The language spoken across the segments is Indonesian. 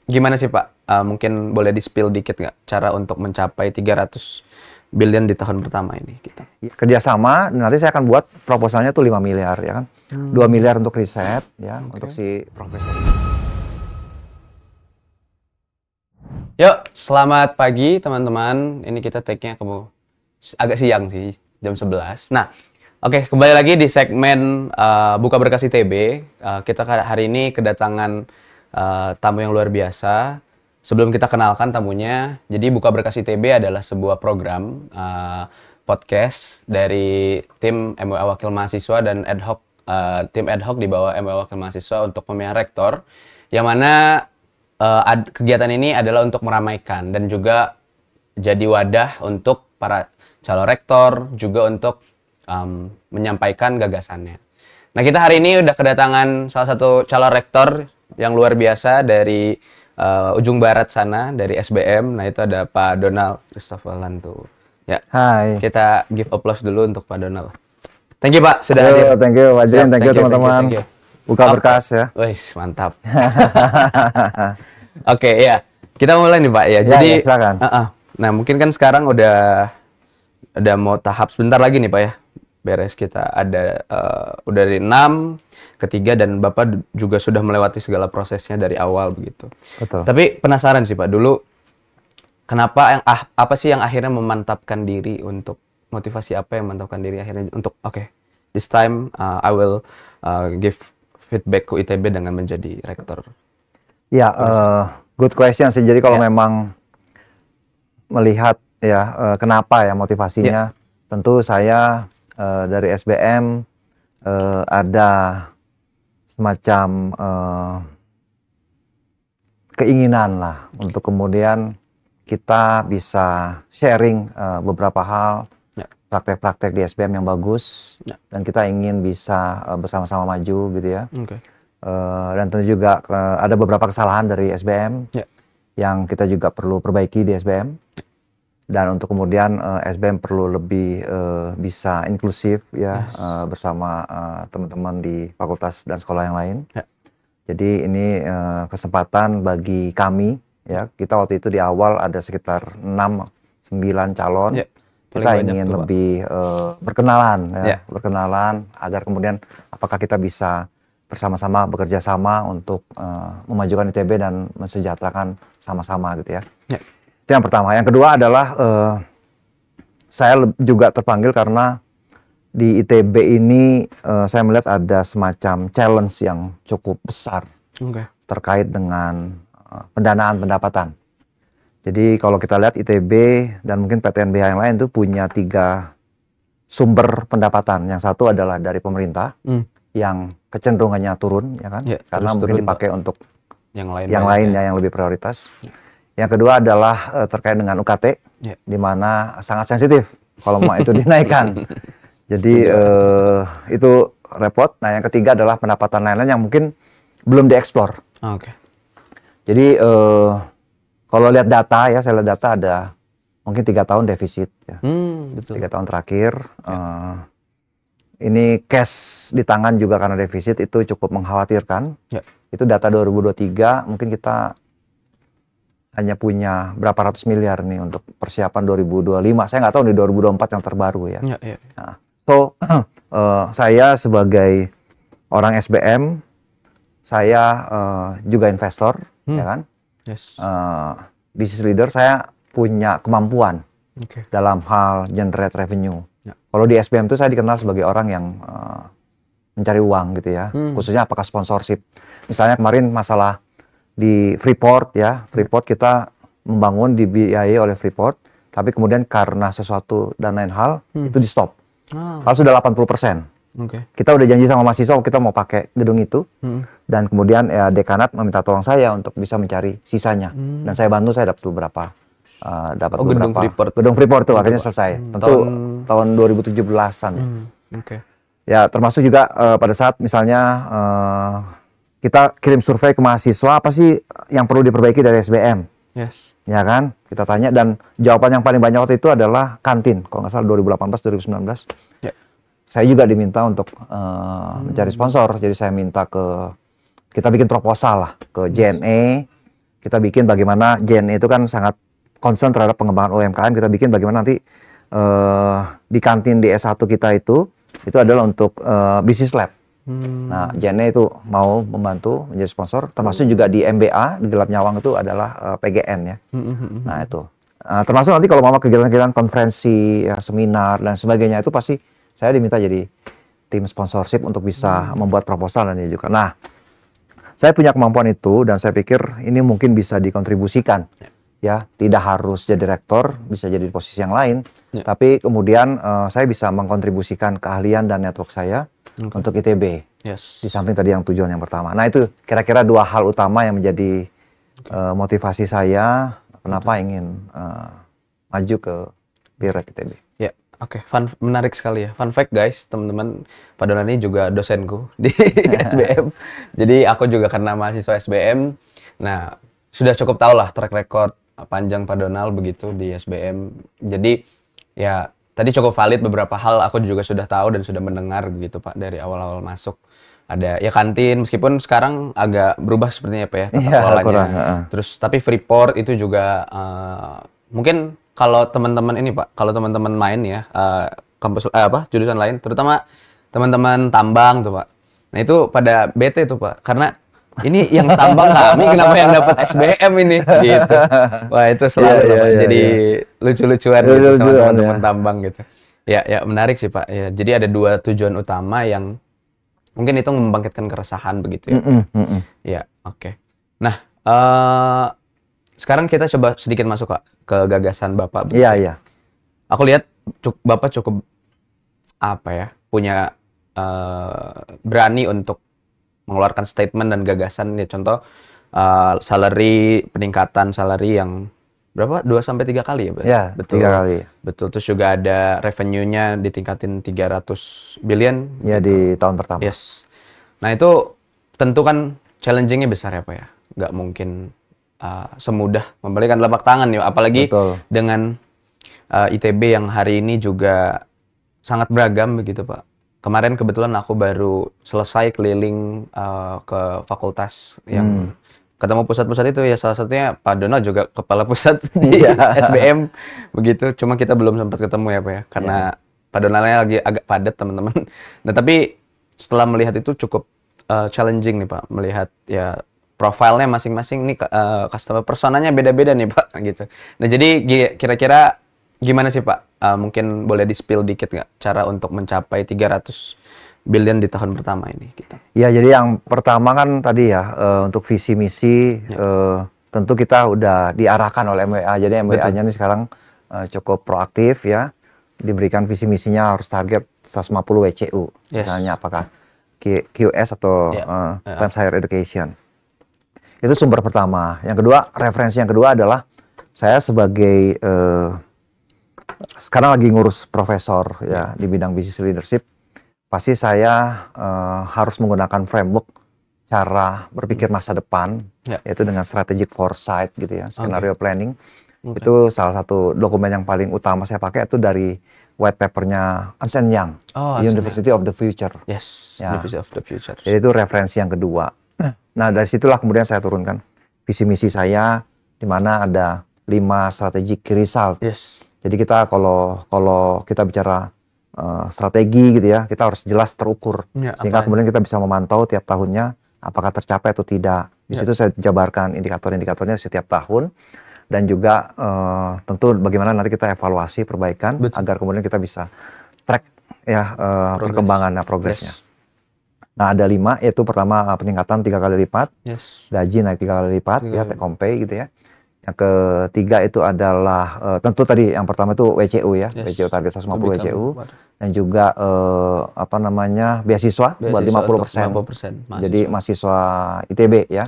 gimana sih Pak? Mungkin boleh di-spill dikit nggak cara untuk mencapai 300 billion di tahun pertama ini kita? Kerjasama, nanti saya akan buat proposalnya tuh 5 miliar ya kan. 2 miliar untuk riset ya, untuk si profesor. Yuk, selamat pagi teman-teman. Ini kita take-nya agak siang sih, jam 11. Nah, oke, kembali lagi di segmen Buka Berkas ITB. Kita hari ini kedatangan tamu yang luar biasa. Sebelum kita kenalkan tamunya, jadi Buka Berkas ITB adalah sebuah program podcast dari tim MWA Wakil Mahasiswa dan tim ad hoc di bawah MWA Wakil Mahasiswa untuk pemilihan rektor, yang mana kegiatan ini adalah untuk meramaikan dan juga jadi wadah untuk para calon rektor, juga untuk menyampaikan gagasannya. Nah, kita hari ini udah kedatangan salah satu calon rektor yang luar biasa dari ujung barat sana, dari SBM. Nah, itu ada Pak Donald Christopher Lantu. Ya. Hai. Kita give applause dulu untuk Pak Donald. Thank you Pak sudah hadir. Thank you Pak Jen, thank you teman-teman. Buka berkas ya. Wih, mantap. Oke, ya. Kita mulai nih Pak ya. Jadi ya, silakan. Nah, mungkin kan sekarang udah mau tahap sebentar lagi nih Pak ya. Beres kita ada udah dari 6 ke 3 dan Bapak juga sudah melewati segala prosesnya dari awal begitu. Betul. Tapi penasaran sih Pak, dulu kenapa apa sih yang akhirnya memantapkan diri untuk motivasi apa yang memantapkan diri akhirnya untuk this time I will give feedback ke ITB dengan menjadi rektor. Ya, good question sih. Jadi kalau memang melihat ya kenapa ya motivasinya, tentu saya dari SBM ada semacam keinginan lah untuk kemudian kita bisa sharing beberapa hal, praktek-praktek di SBM yang bagus, dan kita ingin bisa bersama-sama maju gitu ya. Dan tentu juga ada beberapa kesalahan dari SBM yang kita juga perlu perbaiki di SBM. Dan untuk kemudian SBM perlu lebih bisa inklusif ya, bersama teman-teman di fakultas dan sekolah yang lain. Jadi ini kesempatan bagi kami ya. Kita waktu itu di awal ada sekitar 6-9 calon. Kita ingin lebih berkenalan ya, berkenalan agar kemudian apakah kita bisa bersama-sama bekerja sama untuk memajukan ITB dan mensejahterakan sama-sama gitu ya. Itu yang pertama. Yang kedua adalah saya juga terpanggil karena di ITB ini saya melihat ada semacam challenge yang cukup besar terkait dengan pendanaan pendapatan. Jadi kalau kita lihat ITB dan mungkin PTNBH yang lain itu punya 3 sumber pendapatan. Yang satu adalah dari pemerintah yang kecenderungannya turun, ya kan? Karena mungkin dipakai untuk yang lain ya, yang lebih prioritas. Yang kedua adalah terkait dengan UKT, di mana sangat sensitif kalau mau itu dinaikkan. Jadi itu repot. Nah, yang ketiga adalah pendapatan lain-lain yang mungkin belum dieksplor. Jadi kalau lihat data ya, saya lihat data ada mungkin 3 tahun defisit ya. 3 tahun terakhir. Ini cash di tangan juga karena defisit itu cukup mengkhawatirkan. Itu data 2023, mungkin kita hanya punya berapa ratus miliar nih untuk persiapan 2025. Saya nggak tahu di 2024 yang terbaru ya. Nah, saya sebagai orang SBM, saya juga investor, ya kan? Business leader, saya punya kemampuan dalam hal generate revenue. Kalau di SBM itu saya dikenal sebagai orang yang mencari uang gitu ya, khususnya apakah sponsorship. Misalnya kemarin masalah di Freeport ya, Freeport kita membangun dibiayai oleh Freeport, tapi kemudian karena sesuatu dan lain hal itu di stop. Kalau sudah 80%. Kita udah janji sama mahasiswa kita mau pakai gedung itu, dan kemudian ya dekanat meminta tolong saya untuk bisa mencari sisanya, dan saya bantu, saya dapat beberapa gedung Freeport tuh akhirnya selesai. Tentu tahun 2017-an. Ya termasuk juga pada saat misalnya kita kirim survei ke mahasiswa, apa sih yang perlu diperbaiki dari SBM? Ya kan? Kita tanya, dan jawaban yang paling banyak waktu itu adalah kantin. Kalau nggak salah 2018-2019. Saya juga diminta untuk mencari sponsor. Jadi saya minta kita bikin proposal lah ke JNE. kita bikin bagaimana JNE itu kan sangat concern terhadap pengembangan UMKM. Kita bikin bagaimana nanti di kantin di S1 kita itu adalah untuk bisnis lab. Nah, JNE itu mau membantu menjadi sponsor, termasuk juga di MBA di Gelap Nyawang itu adalah PGN ya. Nah itu, termasuk nanti kalau mau kegiatan-kegiatan konferensi, ya, seminar dan sebagainya itu pasti saya diminta jadi tim sponsorship untuk bisa membuat proposal dan juga. Nah, saya punya kemampuan itu dan saya pikir ini mungkin bisa dikontribusikan. Ya, tidak harus jadi rektor, bisa jadi di posisi yang lain, tapi kemudian saya bisa mengkontribusikan keahlian dan network saya untuk ITB. Di samping tadi yang tujuan yang pertama. Nah, itu kira-kira 2 hal utama yang menjadi motivasi saya kenapa ingin maju ke Birek ITB. Ya, oke. Menarik sekali ya. Fun fact guys, teman-teman, Pak Donald ini juga dosenku di SBM. Jadi aku juga karena mahasiswa SBM. Nah, sudah cukup tahu lah track record panjang Pak Donald begitu di SBM. Jadi ya tadi cukup valid beberapa hal aku juga sudah tahu dan sudah mendengar begitu Pak dari awal-awal masuk. Ada ya kantin meskipun sekarang agak berubah sepertinya Pak ya tata kelolanya. Terus tapi Freeport itu juga mungkin kalau teman-teman ini Pak, kalau teman-teman main ya kampus jurusan lain terutama teman-teman tambang tuh Pak. Nah itu pada bete tuh Pak karena ini yang tambang kami, kenapa yang dapat SBM ini? Gitu. Wah itu selalu jadi lucu-lucuan gitu sama teman-teman tambang gitu. Ya menarik sih Pak. Ya, jadi ada 2 tujuan utama yang mungkin itu membangkitkan keresahan begitu ya. Ya oke. Nah sekarang kita coba sedikit masuk Pak ke gagasan Bapak. Iya. Aku lihat Bapak cukup punya berani untuk mengeluarkan statement dan gagasan ya contoh peningkatan salary yang berapa 2-3 kali ya Pak? Ya, betul. 3 kali. Betul, terus juga ada revenue-nya ditingkatin 300 billion ya di tahun pertama. Yes. Nah, itu tentu kan challenging-nya besar ya Pak ya. Nggak mungkin semudah membalikan telapak tangan ya, apalagi dengan ITB yang hari ini juga sangat beragam begitu Pak. Kemarin kebetulan aku baru selesai keliling ke fakultas yang ketemu pusat-pusat itu ya, salah satunya Pak Donald juga kepala pusat di SBM begitu. Cuma kita belum sempat ketemu ya Pak ya, karena Pak Donaldnya lagi agak padat teman-teman. Nah tapi setelah melihat itu cukup challenging nih Pak, melihat ya profilnya masing-masing nih customer personanya beda-beda nih Pak gitu. Nah jadi kira-kira gimana sih Pak? Mungkin boleh di-spill dikit nggak cara untuk mencapai 300 billion di tahun pertama ini kita? Ya, jadi yang pertama kan tadi ya untuk visi misi tentu kita udah diarahkan oleh MWA. Jadi MWA-nya ini sekarang cukup proaktif ya. Diberikan visi misinya harus target 150 WCU. Misalnya apakah QS atau Times Higher Education. Itu sumber pertama. Yang kedua, referensi yang kedua adalah saya sebagai sekarang lagi ngurus profesor ya di bidang business leadership, pasti saya harus menggunakan framework cara berpikir masa depan, yaitu dengan strategic foresight gitu ya, scenario planning. Itu salah satu dokumen yang paling utama saya pakai itu dari white papernya Ernst & Young, University of the Future. University of the Future. Jadi itu referensi yang kedua. Nah dari situlah kemudian saya turunkan visi misi saya, di mana ada 5 strategic result. Jadi kita kalau kita bicara strategi gitu ya, kita harus jelas terukur sehingga kemudian kita bisa memantau tiap tahunnya apakah tercapai atau tidak. Di situ saya jabarkan indikator-indikatornya setiap tahun dan juga tentu bagaimana nanti kita evaluasi perbaikan agar kemudian kita bisa track ya perkembangan progresnya. Nah ada 5, yaitu pertama peningkatan 3 kali lipat, gaji naik 3 kali lipat ya, take home pay gitu ya. Yang ketiga itu adalah tentu tadi yang pertama itu WCU ya, WCU target 150 WCU dan juga beasiswa buat 50%. Jadi mahasiswa ITB ya.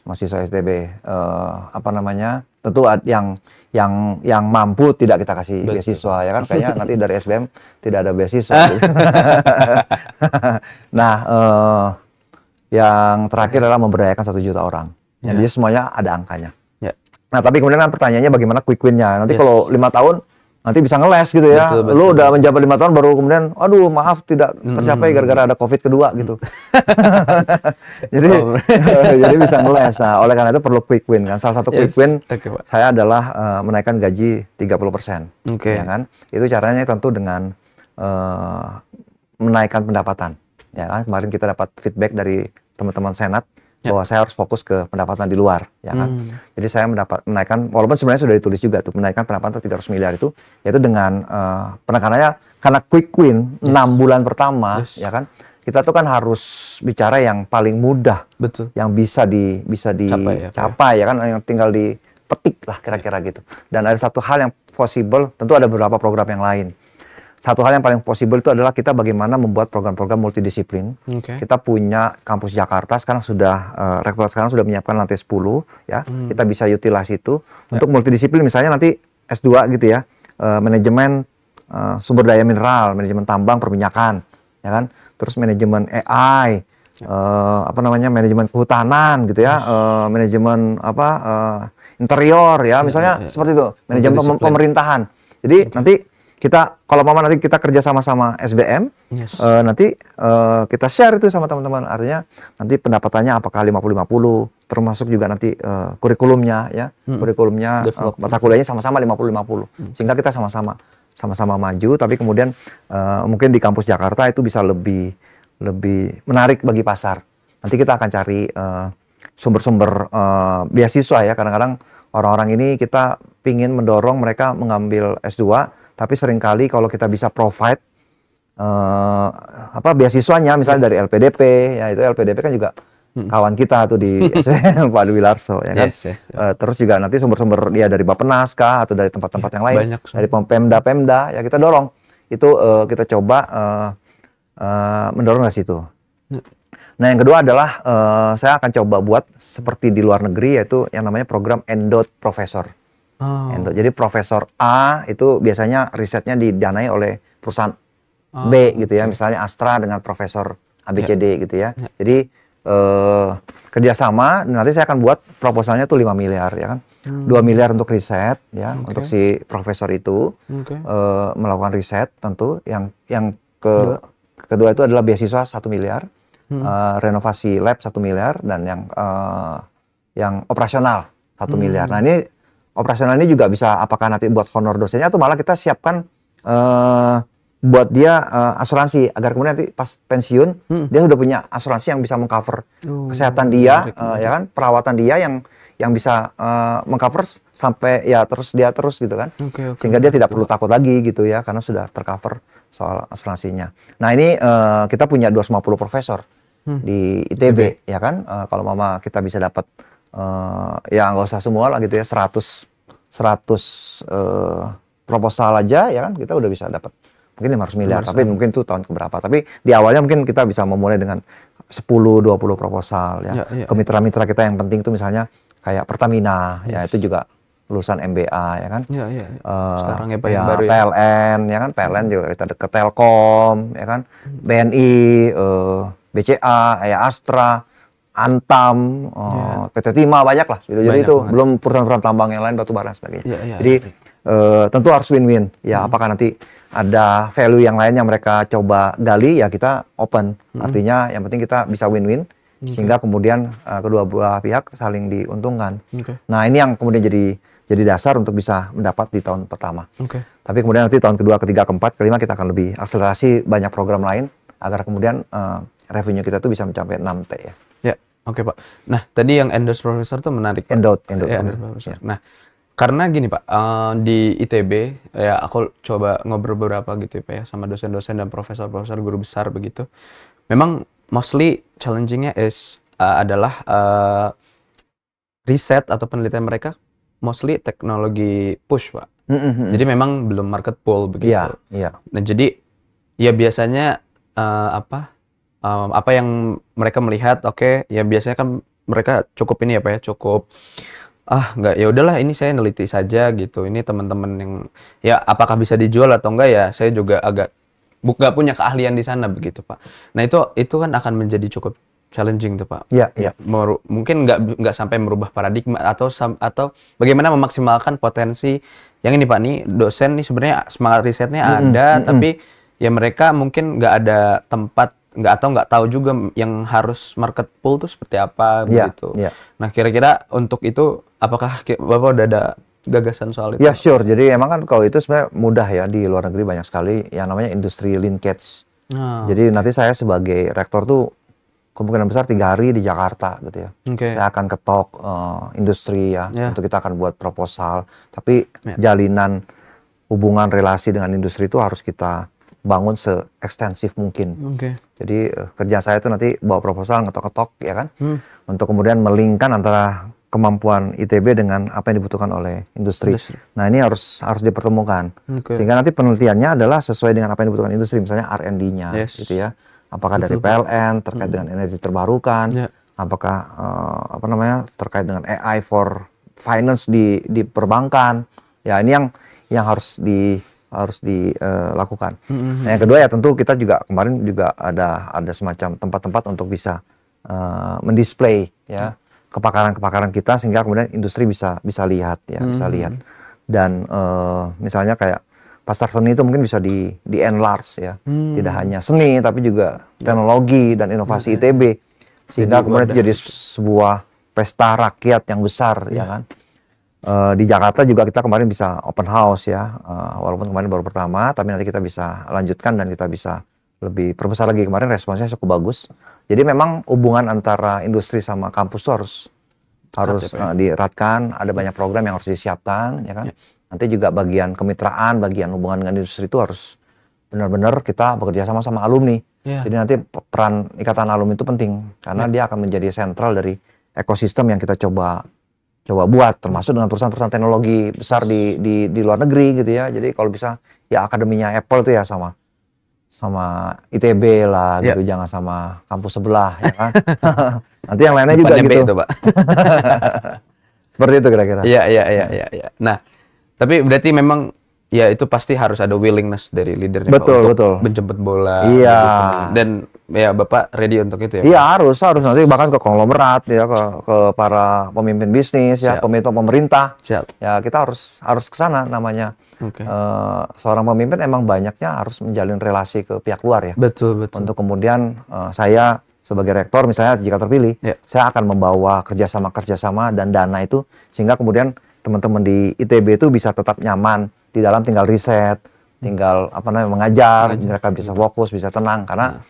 Mahasiswa ITB tentu yang mampu tidak kita kasih beasiswa ya kan, kayaknya nanti dari SBM tidak ada beasiswa. Gitu. Nah, yang terakhir adalah memberdayakan 1 juta orang. Jadi semuanya ada angkanya. Nah, tapi kemudian kan pertanyaannya bagaimana quick win-nya. Nanti kalau 5 tahun, nanti bisa ngeles gitu ya. Betul, Lu betul. udah menjabat 5 tahun baru kemudian, aduh maaf tidak tercapai gara-gara ada COVID kedua gitu. Jadi jadi bisa ngeles. Nah, oleh karena itu perlu quick win kan. Salah satu quick win saya adalah menaikkan gaji 30%. Ya kan? Itu caranya tentu dengan menaikkan pendapatan. Ya kan? Kemarin kita dapat feedback dari teman-teman Senat bahwa saya harus fokus ke pendapatan di luar, ya kan. Jadi saya menaikkan, walaupun sebenarnya sudah ditulis juga tuh, menaikkan pendapatan 300 miliar itu, yaitu dengan penekanannya karena quick win 6 bulan pertama, ya kan. Kita tuh kan harus bicara yang paling mudah, yang bisa dicapai, ya kan, yang tinggal dipetik lah kira-kira gitu. Dan ada satu hal yang possible, tentu ada beberapa program yang lain. Satu hal yang paling possible itu adalah kita bagaimana membuat program-program multidisiplin. Kita punya kampus Jakarta sekarang sudah rektorat sekarang sudah menyiapkan lantai 10 ya. Kita bisa utilize itu untuk multidisiplin, misalnya nanti S2 gitu ya. Manajemen sumber daya mineral, manajemen tambang perminyakan, ya kan. Terus manajemen AI, manajemen kehutanan gitu ya. Manajemen interior ya, misalnya seperti itu. Manajemen pemerintahan. Jadi nanti kita, kalau nanti kita kerja sama-sama SBM, nanti kita share itu sama teman-teman. Artinya nanti pendapatannya apakah 50-50, termasuk juga nanti kurikulumnya ya, kurikulumnya mata kuliahnya sama-sama 50-50, sehingga kita sama-sama maju. Tapi kemudian mungkin di kampus Jakarta itu bisa lebih menarik bagi pasar. Nanti kita akan cari sumber-sumber beasiswa ya. Kadang-kadang orang-orang ini kita pingin mendorong mereka mengambil S2. Tapi seringkali kalau kita bisa provide beasiswanya, misalnya dari LPDP, ya itu LPDP kan juga kawan kita tuh di SBM, Pak Dwi Larso, ya kan. Terus juga nanti sumber-sumber dia dari Bappenas kah, atau dari tempat-tempat yang lain, dari Pemda, ya kita dorong. Itu kita coba mendorong dari situ. Nah yang kedua adalah saya akan coba buat seperti di luar negeri, yaitu yang namanya program Endowed Professor. Jadi Profesor A itu biasanya risetnya didanai oleh perusahaan B gitu ya, misalnya Astra dengan Profesor ABCD gitu ya. Jadi kerjasama, nanti saya akan buat proposalnya tuh 5 miliar ya kan. 2 miliar untuk riset ya, untuk si profesor itu melakukan riset tentu. Yang kedua itu adalah beasiswa 1 miliar, renovasi lab 1 miliar, dan yang operasional 1 miliar. Nah ini operasional ini juga bisa apakah nanti buat honor dosennya, atau malah kita siapkan buat dia asuransi agar kemudian nanti pas pensiun dia sudah punya asuransi yang bisa mengcover kesehatan dia, ya kan, perawatan dia yang bisa mengcover sampai ya terus gitu kan, sehingga dia tidak perlu takut lagi gitu ya, karena sudah tercover soal asuransinya. Nah ini kita punya 250 profesor di ITB ya kan. Kalau kita bisa dapat ya nggak usah semua lah gitu ya, 100 proposal aja ya kan, kita udah bisa dapat mungkin 500 miliar, tapi mungkin itu tahun keberapa. Tapi di awalnya mungkin kita bisa memulai dengan 10-20 proposal ya. Ke mitra-mitra kita yang penting itu misalnya kayak Pertamina, ya itu juga lulusan MBA ya kan. Sekarang ya Pak, ya, yang baru ya. PLN ya kan, PLN juga kita ke Telkom ya kan, BNI, BCA, ya Astra, Antam, PT Timah, banyak lah gitu. Jadi itu belum perusahaan-perusahaan tambang yang lain, batu bara dan sebagainya. Jadi tentu harus win-win ya. Apakah nanti ada value yang lain yang mereka coba gali, ya kita open. Artinya yang penting kita bisa win-win, sehingga kemudian kedua belah pihak saling diuntungkan. Nah ini yang kemudian jadi dasar untuk bisa mendapat di tahun pertama. Tapi kemudian nanti tahun kedua, ketiga, keempat, kelima kita akan lebih akselerasi banyak program lain agar kemudian revenue kita tuh bisa mencapai 6T ya. Oke Pak. Nah tadi yang Endowed Professor tuh menarik Pak. Endowed Professor. Nah karena gini Pak, di ITB ya aku coba ngobrol beberapa gitu ya Pak ya, sama dosen-dosen dan profesor-profesor guru besar begitu. Memang mostly challenging-nya adalah riset atau penelitian mereka mostly teknologi push Pak. Jadi memang belum market pull begitu. Nah jadi ya biasanya apa yang mereka melihat, ya biasanya kan mereka cukup ini ya Pak ya, cukup nggak, ya udahlah ini saya neliti saja gitu. Ini teman-teman yang ya apakah bisa dijual atau enggak, ya saya juga agak nggak punya keahlian di sana begitu Pak. Nah itu kan akan menjadi cukup challenging tuh Pak. Iya, iya. Mungkin nggak sampai merubah paradigma atau bagaimana memaksimalkan potensi yang ini Pak nih dosen nih sebenarnya semangat risetnya ada tapi ya mereka mungkin nggak ada tempat nggak tahu juga yang harus market pool tuh seperti apa begitu. Nah kira-kira untuk itu apakah Bapak udah ada gagasan soal itu? Ya sure. Jadi emang kan kalau itu sebenarnya mudah ya, di luar negeri banyak sekali yang namanya industri linkage. Jadi nanti saya sebagai rektor tuh kemungkinan besar 3 hari di Jakarta gitu ya. Saya akan ketok industri ya, untuk kita akan buat proposal. Tapi jalinan hubungan relasi dengan industri itu harus kita bangun se-ekstensif mungkin. Jadi kerja saya itu nanti bawa proposal, ngetok-ketok ya kan, untuk kemudian melingkan antara kemampuan ITB dengan apa yang dibutuhkan oleh industri. Nah ini harus dipertemukan. Sehingga nanti penelitiannya adalah sesuai dengan apa yang dibutuhkan industri, misalnya R&D-nya gitu ya. Apakah dari PLN terkait dengan energi terbarukan, apakah terkait dengan AI for finance di perbankan. Ya ini yang harus dilakukan. Nah, yang kedua ya tentu kita juga kemarin juga ada semacam tempat-tempat untuk bisa mendisplay ya kepakaran kita sehingga kemudian industri bisa lihat ya, bisa lihat. Dan misalnya kayak pasar seni itu mungkin bisa di enlarge ya. Tidak hanya seni tapi juga teknologi dan inovasi ITB. Sehingga kemudian itu jadi sebuah pesta rakyat yang besar ya kan. Di Jakarta juga kita kemarin bisa open house ya. Walaupun kemarin baru pertama tapi nanti kita bisa lanjutkan dan kita bisa lebih perbesar lagi. Kemarin responsnya cukup bagus. Jadi memang hubungan antara industri sama kampus itu harus dieratkan. Ada banyak program yang harus disiapkan ya kan. Nanti juga bagian kemitraan, bagian hubungan dengan industri itu harus benar-benar kita bekerja sama alumni. Jadi nanti peran ikatan alumni itu penting karena dia akan menjadi sentral dari ekosistem yang kita coba buat, termasuk dengan perusahaan-perusahaan teknologi besar di luar negeri gitu ya. Jadi kalau bisa ya akademinya Apple tuh ya sama ITB lah gitu, jangan sama kampus sebelah ya kan. Nanti yang lainnya juga gitu. Itu, Pak. Seperti itu kira-kira. Iya. Nah, tapi berarti memang ya itu pasti harus ada willingness dari leadernya untuk menjemput bola. Iya. Gitu. Dan ya Bapak ready untuk itu ya? Iya, harus nanti bahkan ke konglomerat ya, ke para pemimpin bisnis ya, pemimpin pemerintah. Ya kita harus ke sana namanya. Seorang pemimpin emang banyaknya harus menjalin relasi ke pihak luar ya. Betul. Untuk kemudian saya sebagai rektor misalnya jika terpilih, saya akan membawa kerjasama dan dana itu sehingga kemudian teman-teman di ITB itu bisa tetap nyaman di dalam tinggal riset, tinggal mengajar, mereka bisa fokus, bisa tenang karena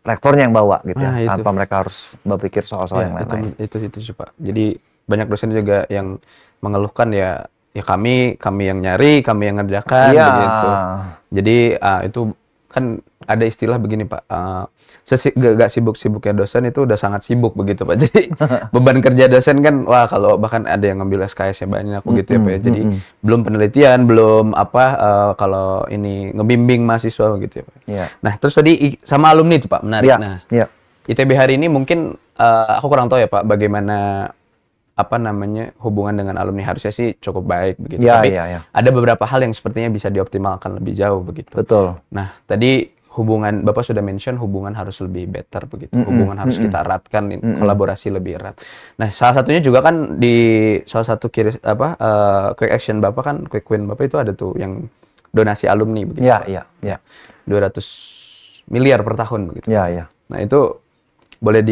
rektornya yang bawa gitu ya, tanpa mereka harus berpikir soal-soal yang lain-lain. Itu Pak. Jadi banyak dosen juga yang mengeluhkan ya kami yang nyari, kami yang ngerjakan begitu. Jadi itu kan ada istilah begini Pak, gak sibuk-sibuknya dosen itu udah sangat sibuk begitu Pak. Jadi beban kerja dosen kan wah kalau bahkan ada yang ngambil SKS-nya banyak begitu ya Pak. Jadi belum penelitian, belum kalau ini ngebimbing mahasiswa begitu ya Pak. Nah terus tadi sama alumni itu Pak, menarik. Nah ITB hari ini mungkin aku kurang tahu ya Pak bagaimana hubungan dengan alumni, harusnya sih cukup baik begitu. Tapi ada beberapa hal yang sepertinya bisa dioptimalkan lebih jauh begitu. Betul. Nah, tadi hubungan Bapak sudah mention hubungan harus lebih better begitu. Hubungan harus kita eratkan, kolaborasi lebih erat. Nah, salah satunya juga kan di salah satu quick action Bapak kan, quick win Bapak itu ada tuh yang donasi alumni begitu. Iya. 200 miliar per tahun begitu. Iya. Nah, itu boleh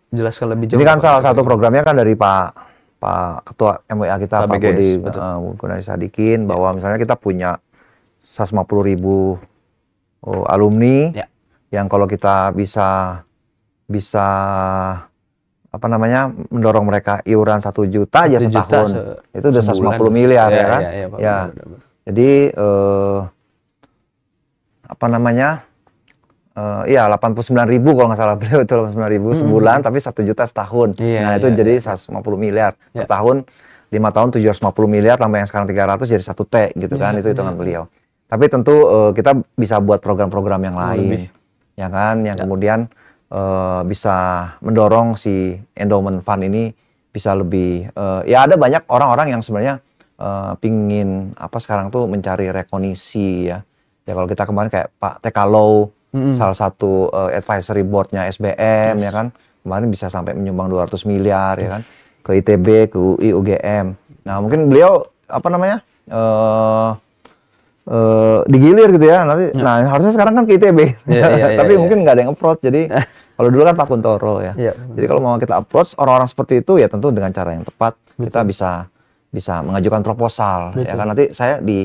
jelaskan lebih jauh. Ini kan salah satu programnya kan dari Pak Ketua MWA kita, Pak Budi Gunadi Sadikin, bahwa misalnya kita punya 150.000 alumni yang kalau kita bisa mendorong mereka iuran 1 juta aja setahun, itu udah 150 miliar ya kan? Benar. Jadi 89.000 kalau nggak salah beliau itu 89.000 sebulan, tapi 1 juta setahun. Nah itu jadi 150 miliar per tahun, 5 tahun 750 miliar, tambah yang sekarang 300 jadi 1 T gitu kan, itu hitungan beliau. Tapi tentu kita bisa buat program-program yang lain, ya kan, yang kemudian bisa mendorong si endowment fund ini bisa lebih. Ya ada banyak orang-orang yang sebenarnya pingin sekarang tuh mencari rekognisi ya. Ya kalau kita kemarin kayak Pak TK Low salah satu advisory boardnya SBM ya kan, kemarin bisa sampai menyumbang 200 miliar ya kan, ke ITB, ke UI, UGM. Nah mungkin beliau apa namanya digilir gitu ya nanti. Nah harusnya sekarang kan ke ITB, tapi mungkin nggak ada yang approach. Jadi kalau dulu kan Pak Kuntoro ya. Jadi kalau mau kita approach orang-orang seperti itu ya tentu dengan cara yang tepat. Kita bisa mengajukan proposal ya kan. Nanti saya di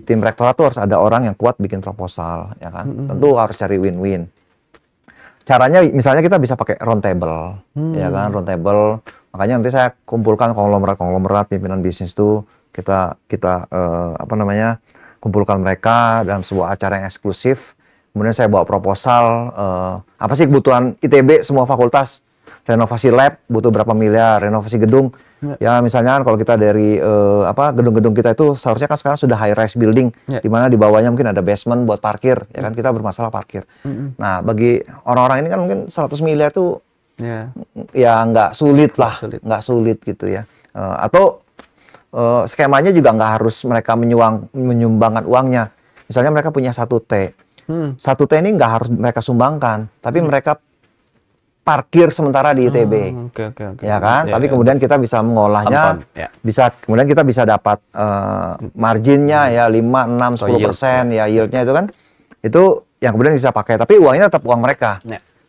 tim rektorat tuh harus ada orang yang kuat bikin proposal ya kan. Tentu harus cari win-win. Caranya misalnya kita bisa pakai round table ya kan, round table. Makanya nanti saya kumpulkan konglomerat pimpinan bisnis tuh kita apa namanya kumpulkan mereka dalam sebuah acara yang eksklusif. Kemudian saya bawa proposal apa sih kebutuhan ITB semua fakultas. Renovasi lab butuh berapa miliar, renovasi gedung. Ya misalnya kalau kita dari gedung-gedung kita itu seharusnya kan sekarang sudah high rise building, di mana di bawahnya mungkin ada basement buat parkir, ya kan kita bermasalah parkir. Nah bagi orang-orang ini kan mungkin 100 miliar tuh ya nggak sulit lah, nggak sulit gitu ya. Atau skemanya juga nggak harus mereka menyumbangkan uangnya. Misalnya mereka punya 1T, 1T ini nggak harus mereka sumbangkan, tapi mereka parkir sementara di ITB, ya kan? Tapi kemudian kita bisa mengolahnya, kemudian kita bisa dapat marginnya ya 5, 6, 10% ya yieldnya itu kan, itu yang kemudian bisa pakai. Tapi uangnya tetap uang mereka.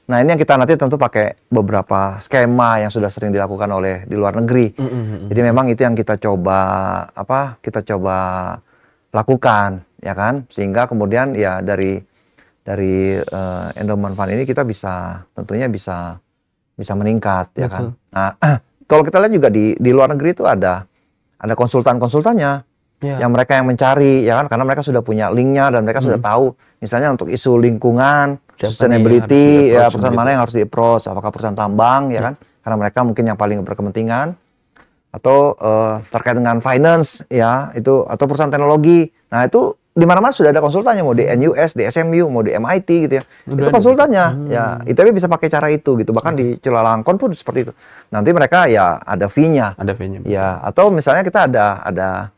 Nah ini yang kita nanti tentu pakai beberapa skema yang sudah sering dilakukan oleh di luar negeri. Jadi memang itu yang kita coba lakukan, ya kan? Sehingga kemudian ya dari endowment fund ini kita tentunya bisa meningkat ya kan. Nah kalau kita lihat juga di luar negeri itu ada konsultannya yang mereka yang mencari ya kan, karena mereka sudah punya linknya dan mereka sudah tahu misalnya untuk isu lingkungan, sustainability ya perusahaan mana yang harus di-approach, apakah perusahaan tambang ya kan, karena mereka mungkin yang paling berkepentingan, atau terkait dengan finance ya itu, atau perusahaan teknologi. Nah itu di mana-mana sudah ada konsultannya, mau di NUS, di SMU, mau di MIT gitu ya. Itu konsultannya. Ya, ITB bisa pakai cara itu gitu. Bahkan di Chulalongkorn pun seperti itu. Nanti mereka ya ada fee-nya. Ya, atau misalnya kita ada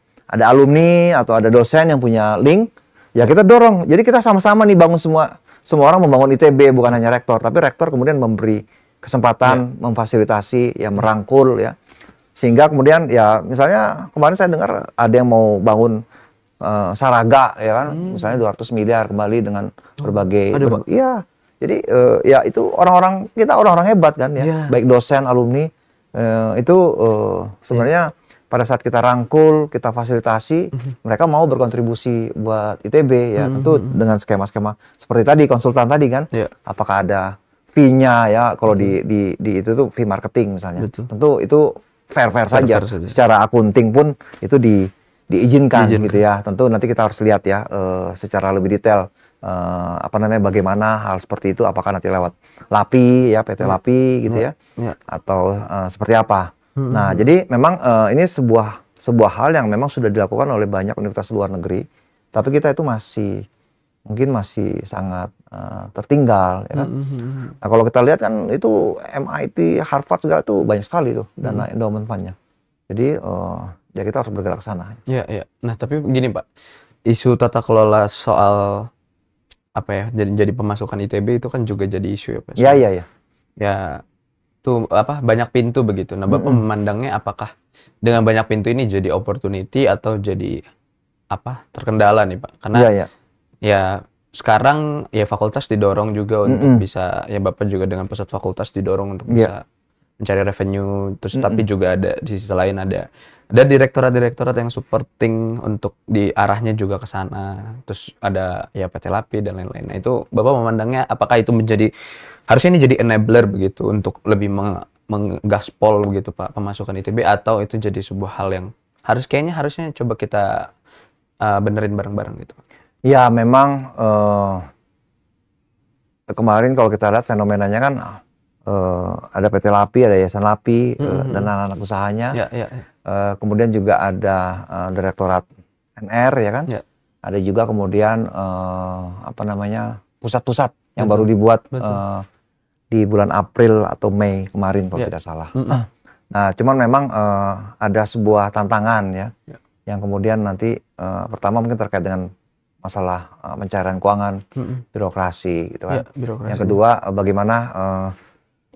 alumni atau ada dosen yang punya link, ya kita dorong. Jadi kita sama-sama nih bangun semua orang membangun ITB, bukan hanya rektor, tapi rektor kemudian memberi kesempatan, memfasilitasi, ya merangkul ya. Sehingga kemudian ya misalnya kemarin saya dengar ada yang mau bangun Saraga ya kan, misalnya 200 miliar kembali dengan berbagai iya. Jadi ya itu orang-orang kita orang-orang hebat kan ya, baik dosen, alumni itu sebenarnya pada saat kita rangkul, kita fasilitasi, mereka mau berkontribusi buat ITB ya, tentu dengan skema-skema seperti tadi konsultan tadi kan. Apakah ada fee-nya ya, kalau di itu tuh fee marketing misalnya. Tentu itu fair saja. Secara akunting pun itu diizinkan gitu ya. Tentu nanti kita harus lihat ya secara lebih detail bagaimana hal seperti itu, apakah nanti lewat LAPI ya, PT LAPI gitu ya. Atau seperti apa. Nah, jadi memang ini sebuah hal yang memang sudah dilakukan oleh banyak universitas luar negeri, tapi kita itu mungkin masih sangat tertinggal ya kan. Nah, kalau kita lihat kan itu MIT, Harvard segala itu banyak sekali tuh dana endowment fund-nya. Jadi ya kita harus bergerak ke sana. Iya. Nah, tapi gini Pak, isu tata kelola soal jadi pemasukan ITB itu kan juga jadi isu ya Pak. Iya. Ya, tuh banyak pintu begitu. Nah, Bapak memandangnya apakah dengan banyak pintu ini jadi opportunity atau jadi terkendala nih Pak? Karena ya sekarang ya fakultas didorong juga untuk bisa, ya Bapak juga dengan pusat fakultas didorong untuk bisa mencari revenue, terus tapi juga ada di sisi lain ada direktorat-direktorat yang supporting untuk diarahnya juga ke sana. Terus ada ya PT LAPI dan lain-lain. Nah, itu Bapak memandangnya apakah itu harusnya ini jadi enabler begitu untuk lebih menggaspol begitu Pak pemasukan ITB, atau itu jadi sebuah hal yang harusnya coba kita benerin bareng-bareng gitu Pak? Ya memang kemarin kalau kita lihat fenomenanya kan ada PT LAPI, ada Yayasan LAPI dan anak-anak usahanya. Kemudian juga ada Direktorat NR ya kan. Ada juga kemudian pusat-pusat yang baru dibuat di bulan April atau Mei kemarin kalau tidak salah. Nah, cuman memang ada sebuah tantangan ya, yang kemudian nanti pertama mungkin terkait dengan masalah pencairan keuangan, birokrasi gitu kan. Ya, birokrasi. Yang kedua bagaimana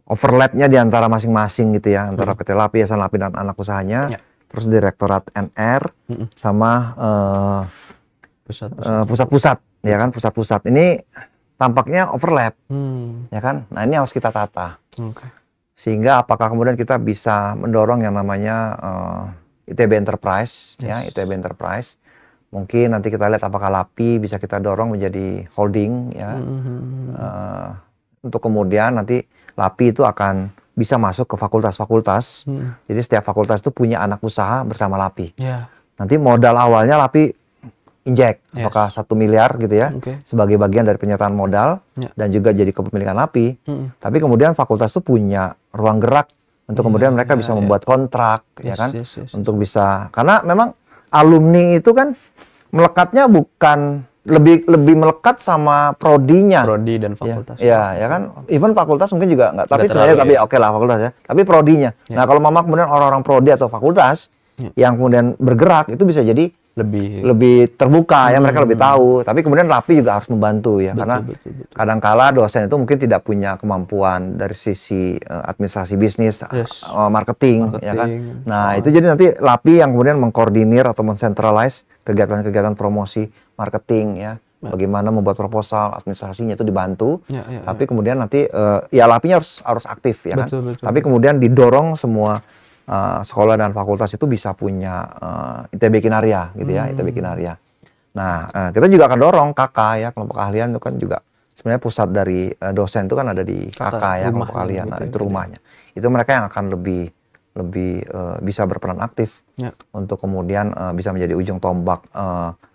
overlapnya di antara masing-masing gitu ya, antara PT LAPI, Yayasan LAPI dan anak usahanya, terus Direktorat NR sama pusat-pusat ya kan, pusat-pusat ini tampaknya overlap ya kan. Nah ini harus kita tata sehingga apakah kemudian kita bisa mendorong yang namanya ITB Enterprise ya, ITB Enterprise. Mungkin nanti kita lihat apakah LAPI bisa kita dorong menjadi holding ya, untuk kemudian nanti LAPI itu akan bisa masuk ke fakultas-fakultas. Jadi setiap fakultas itu punya anak usaha bersama LAPI. Nanti modal awalnya LAPI injek, apakah 1 miliar gitu ya, sebagai bagian dari penyertaan modal dan juga jadi kepemilikan LAPI. Tapi kemudian fakultas itu punya ruang gerak untuk kemudian mereka bisa membuat kontrak, ya kan, untuk bisa, karena memang alumni itu kan melekatnya bukan lebih melekat sama prodinya. Prodi dan fakultas. Ya kan, even fakultas mungkin juga nggak, tapi sebenarnya tapi oke lah fakultas ya. Tapi prodinya. Nah kalau mama kemudian orang-orang prodi atau fakultas yang kemudian bergerak itu bisa jadi lebih terbuka ya, mereka lebih tahu. Tapi kemudian LAPI juga harus membantu ya, karena kadangkala dosen itu mungkin tidak punya kemampuan dari sisi administrasi bisnis, marketing ya kan. Nah itu jadi nanti LAPI yang kemudian mengkoordinir atau mencentralize kegiatan-kegiatan promosi marketing ya, bagaimana membuat proposal, administrasinya itu dibantu. Tapi kemudian nanti ya LAPI-nya harus aktif ya kan. Tapi kemudian didorong semua sekolah dan fakultas itu bisa punya ITB Kinarya gitu ya, ITB Kinarya. Nah, kita juga akan dorong KK ya, kelompok keahlian itu kan juga sebenarnya pusat dari dosen itu kan ada di KK ya, kelompok keahlian. Nah, itu rumahnya. Itu mereka yang akan lebih bisa berperan aktif untuk kemudian bisa menjadi ujung tombak,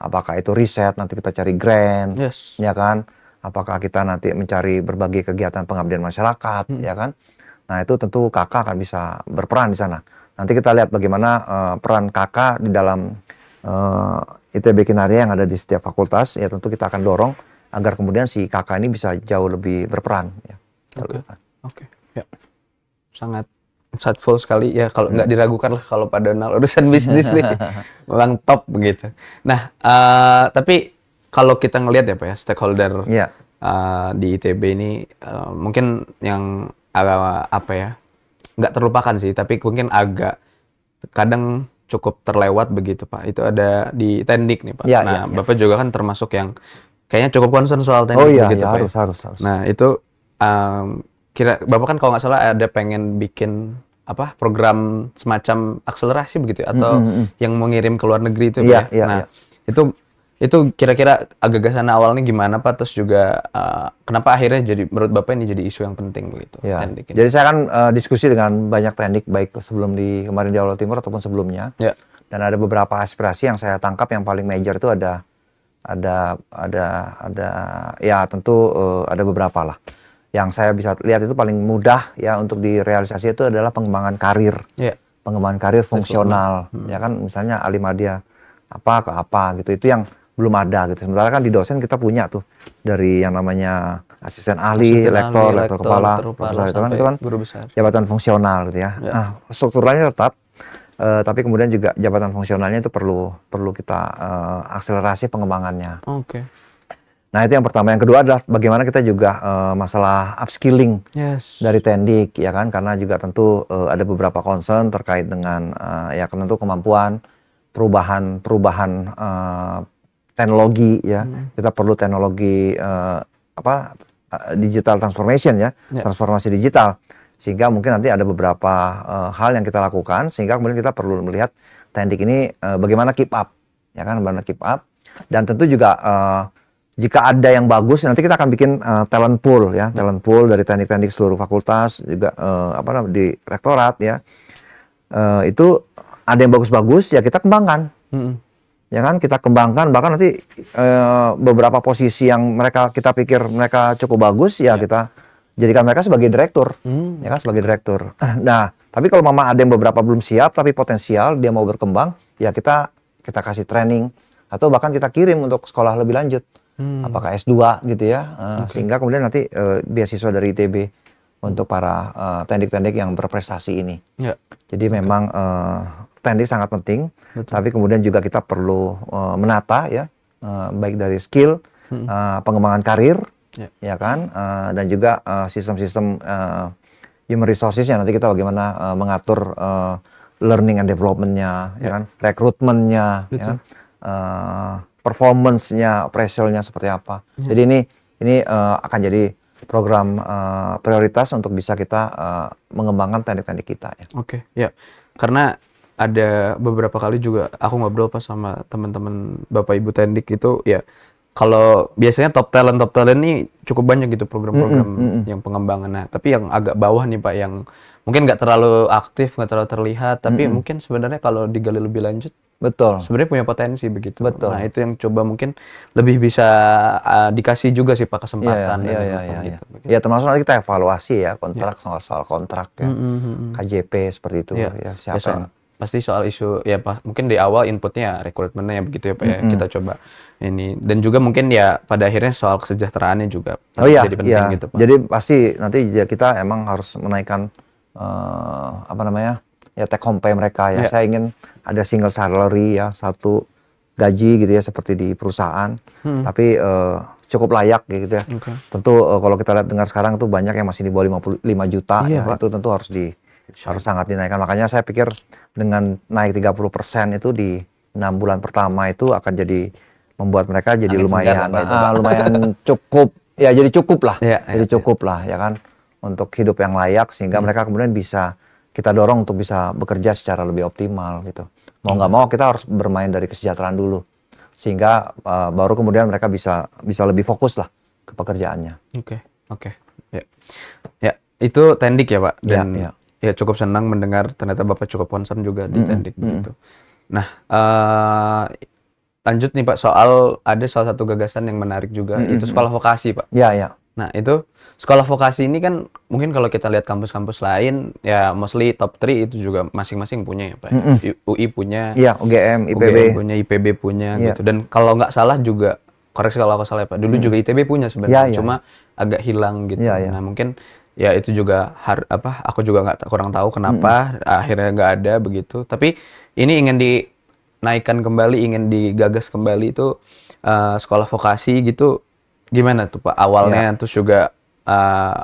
apakah itu riset, nanti kita cari grant, ya kan? Apakah kita nanti mencari berbagai kegiatan pengabdian masyarakat, ya kan? Nah itu tentu kakak akan bisa berperan di sana. Nanti kita lihat bagaimana peran kakak di dalam ITB Kinarya yang ada di setiap fakultas. Ya tentu kita akan dorong agar kemudian si kakak ini bisa jauh lebih berperan. Ya. Oke. Ya. Sangat insightful sekali ya, kalau nggak diragukan lah kalau Pak Donald urusan bisnis nih memang top begitu. Nah tapi kalau kita ngelihat ya Pak ya, stakeholder di ITB ini mungkin yang apa ya, nggak terlupakan sih, tapi mungkin agak kadang cukup terlewat begitu Pak. Itu ada di Tendik nih Pak. Bapak juga kan termasuk yang kayaknya cukup concern soal Tendik begitu Pak. Harus. Nah itu kira Bapak kan kalau nggak salah ada pengen bikin apa program semacam akselerasi begitu ya, atau yang mengirim ke luar negeri itu Pak ya. Nah itu kira-kira gagasan awalnya gimana Pak? Terus juga kenapa akhirnya jadi menurut Bapak ini jadi isu yang penting begitu? Tendik ini. Jadi saya kan diskusi dengan banyak Tendik baik sebelum kemarin di Jawa Timur ataupun sebelumnya. Dan ada beberapa aspirasi yang saya tangkap yang paling major itu ada ya tentu ada beberapa lah. Yang saya bisa lihat itu paling mudah ya untuk direalisasi itu adalah pengembangan karir. Pengembangan karir fungsional. Ya kan misalnya Alimadya apa ke apa gitu. Itu yang belum ada gitu. Sementara kan di dosen kita punya tuh dari yang namanya asisten ahli, lektor kepala, profesor itu kan guru besar, jabatan fungsional gitu ya. Nah, strukturalnya tetap, tapi kemudian juga jabatan fungsionalnya itu perlu kita akselerasi pengembangannya. Nah itu yang pertama. Yang kedua adalah bagaimana kita juga masalah upskilling dari Tendik ya kan, karena juga tentu ada beberapa concern terkait dengan ya tentu kemampuan perubahan teknologi ya. Kita perlu teknologi digital transformation ya, transformasi digital. Sehingga mungkin nanti ada beberapa hal yang kita lakukan sehingga kemudian kita perlu melihat Tendik ini bagaimana keep up ya kan, bagaimana keep up. Dan tentu juga jika ada yang bagus nanti kita akan bikin talent pool ya, talent pool dari Tendik seluruh fakultas juga di rektorat ya. Itu ada yang bagus-bagus ya kita kembangkan. Ya kan, kita kembangkan, bahkan nanti beberapa posisi yang kita pikir mereka cukup bagus ya kita jadikan mereka sebagai direktur. Ya kan, sebagai direktur. Nah, tapi kalau mama ada yang beberapa belum siap tapi potensial dia mau berkembang, ya kita kasih training atau bahkan kita kirim untuk sekolah lebih lanjut. Apakah S2 gitu ya. Sehingga kemudian nanti beasiswa dari ITB untuk para Tendik-Tendik yang berprestasi ini. Jadi memang Tendik sangat penting, tapi kemudian juga kita perlu menata ya baik dari skill, pengembangan karir, ya kan, dan juga sistem-sistem human resources-nya, nanti kita bagaimana mengatur learning and development-nya, ya kan, rekrutmennya, ya kan, performance-nya, appraisal-nya seperti apa. Jadi ini akan jadi program prioritas untuk bisa kita mengembangkan teknik-teknik kita, ya. Oke, ya. Karena ada beberapa kali juga aku ngobrol pas sama teman-teman Bapak Ibu Tendik itu, ya kalau biasanya top talent ini cukup banyak gitu program-program yang pengembangan. Nah, tapi yang agak bawah nih Pak, yang mungkin nggak terlalu aktif, nggak terlalu terlihat, tapi mungkin sebenarnya kalau digali lebih lanjut, betul, sebenarnya punya potensi begitu. Betul. Nah, itu yang coba mungkin lebih bisa dikasih juga sih Pak kesempatan. Gitu. Ya, termasuk nanti kita evaluasi ya kontrak, soal kontrak ya, KJP seperti itu ya, siapa ya, pasti soal isu ya mungkin di awal inputnya rekrutmennya ya begitu ya Pak ya, kita coba ini, dan juga mungkin ya pada akhirnya soal kesejahteraannya juga jadi penting gitu Pak. Jadi pasti nanti ya kita emang harus menaikkan take home pay mereka ya. Saya ingin ada single salary ya, satu gaji gitu ya seperti di perusahaan, tapi cukup layak gitu ya. Tentu kalau kita lihat dengar sekarang tuh banyak yang masih di bawah 55 juta ya, itu tentu harus sangat dinaikkan. Makanya saya pikir dengan naik 30% itu di 6 bulan pertama itu akan jadi membuat mereka jadi lumayan cukup ya, jadi cukup lah. Cukup lah ya kan, untuk hidup yang layak, sehingga mereka kemudian bisa kita dorong untuk bisa bekerja secara lebih optimal gitu. Mau nggak mau kita harus bermain dari kesejahteraan dulu, sehingga baru kemudian mereka bisa lebih fokus lah ke pekerjaannya. Oke. Ya, itu Tendik ya Pak, dan ya cukup senang mendengar ternyata Bapak cukup concern juga di Tendik begitu. Nah, lanjut nih Pak, ada salah satu gagasan yang menarik juga, itu sekolah vokasi Pak. Iya. Nah, itu sekolah vokasi ini kan mungkin kalau kita lihat kampus-kampus lain ya mostly top 3 itu juga masing-masing punya ya Pak. UI punya, UGM, punya, IPB punya gitu. Dan kalau nggak salah juga, koreksi kalau aku salah ya Pak, dulu juga ITB punya sebenarnya, cuma agak hilang gitu. Nah, mungkin ya itu juga aku juga kurang tahu kenapa akhirnya nggak ada begitu. Tapi ini ingin dinaikkan kembali, ingin digagas kembali itu sekolah vokasi gitu. Gimana tuh Pak awalnya? Terus juga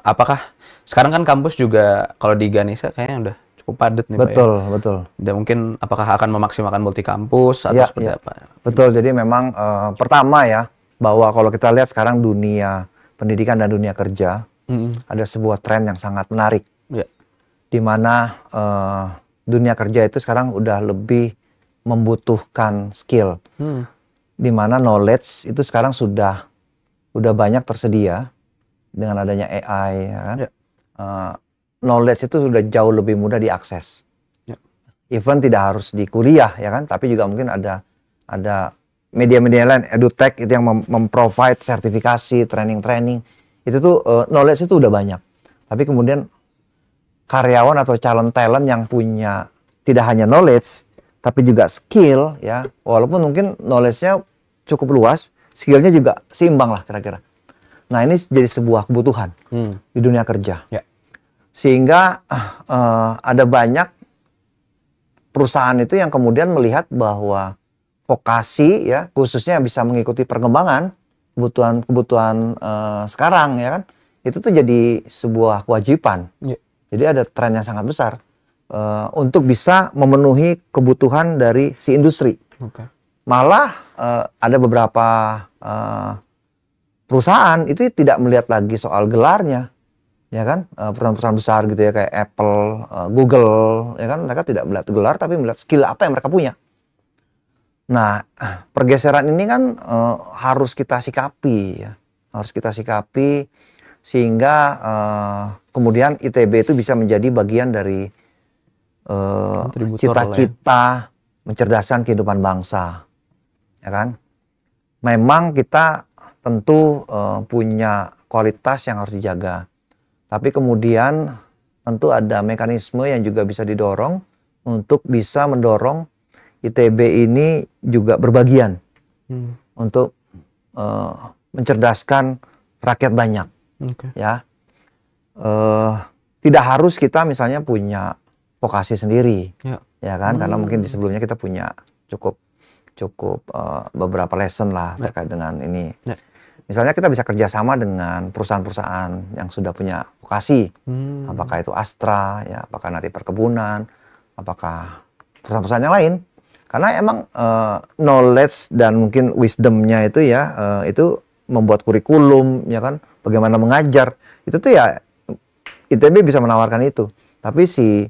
apakah sekarang kan kampus juga kalau di Ganesha kayaknya udah cukup padat nih Pak ya? Betul. Dan mungkin apakah akan memaksimalkan multi kampus atau seperti apa? Betul, jadi memang pertama ya, bahwa kalau kita lihat sekarang dunia pendidikan dan dunia kerja, ada sebuah tren yang sangat menarik, di mana dunia kerja itu sekarang udah lebih membutuhkan skill, di mana knowledge itu sekarang sudah banyak tersedia dengan adanya AI, ya kan? Knowledge itu sudah jauh lebih mudah diakses. Even tidak harus di kuliah, ya kan? Tapi juga mungkin ada media-media lain, edutech itu yang memprovide sertifikasi, training. Itu tuh knowledge itu udah banyak. Tapi kemudian karyawan atau calon talent yang punya tidak hanya knowledge, tapi juga skill, ya. Walaupun mungkin knowledge-nya cukup luas, skill-nya juga seimbang lah kira-kira. Nah, ini jadi sebuah kebutuhan di dunia kerja. Sehingga ada banyak perusahaan itu yang kemudian melihat bahwa vokasi ya, khususnya bisa mengikuti perkembangan kebutuhan sekarang ya kan, itu tuh jadi sebuah kewajiban. Jadi ada tren yang sangat besar untuk bisa memenuhi kebutuhan dari si industri. Malah ada beberapa perusahaan itu tidak melihat lagi soal gelarnya, ya kan, perusahaan-perusahaan besar gitu ya kayak Apple, Google, ya kan, mereka tidak melihat gelar tapi melihat skill apa yang mereka punya. Nah, pergeseran ini kan harus kita sikapi, ya, sehingga kemudian ITB itu bisa menjadi bagian dari cita-cita mencerdaskan kehidupan bangsa, ya kan. Memang kita tentu punya kualitas yang harus dijaga. Tapi kemudian tentu ada mekanisme yang juga bisa didorong untuk bisa mendorong ITB ini juga berbagian untuk mencerdaskan rakyat banyak. Ya, tidak harus kita misalnya punya vokasi sendiri, ya kan? Karena mungkin di sebelumnya kita punya cukup beberapa lesson lah terkait dengan ini. Misalnya kita bisa kerjasama dengan perusahaan-perusahaan yang sudah punya vokasi, apakah itu Astra, ya, apakah nanti perkebunan, apakah perusahaan-perusahaan yang lain. Karena emang knowledge dan mungkin wisdomnya itu ya, itu membuat kurikulum, ya kan, bagaimana mengajar, itu tuh ya ITB bisa menawarkan itu. Tapi si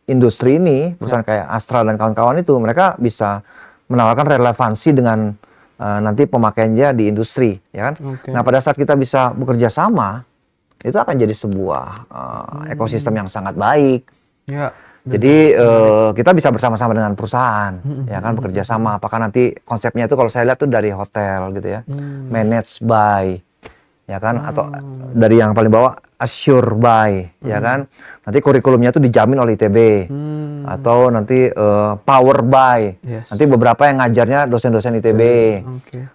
industri ini, perusahaan kayak Astra dan kawan-kawan itu, mereka bisa menawarkan relevansi dengan nanti pemakaiannya di industri, ya kan? Nah, pada saat kita bisa bekerja sama, itu akan jadi sebuah ekosistem yang sangat baik. Ya. Jadi kita bisa bersama-sama dengan perusahaan, ya kan, bekerja sama. Apakah nanti konsepnya itu kalau saya lihat tuh dari hotel gitu ya, managed by, ya kan, atau dari yang paling bawah assure by, ya kan. Nanti kurikulumnya itu dijamin oleh ITB, atau nanti power by. Nanti beberapa yang ngajarnya dosen-dosen ITB.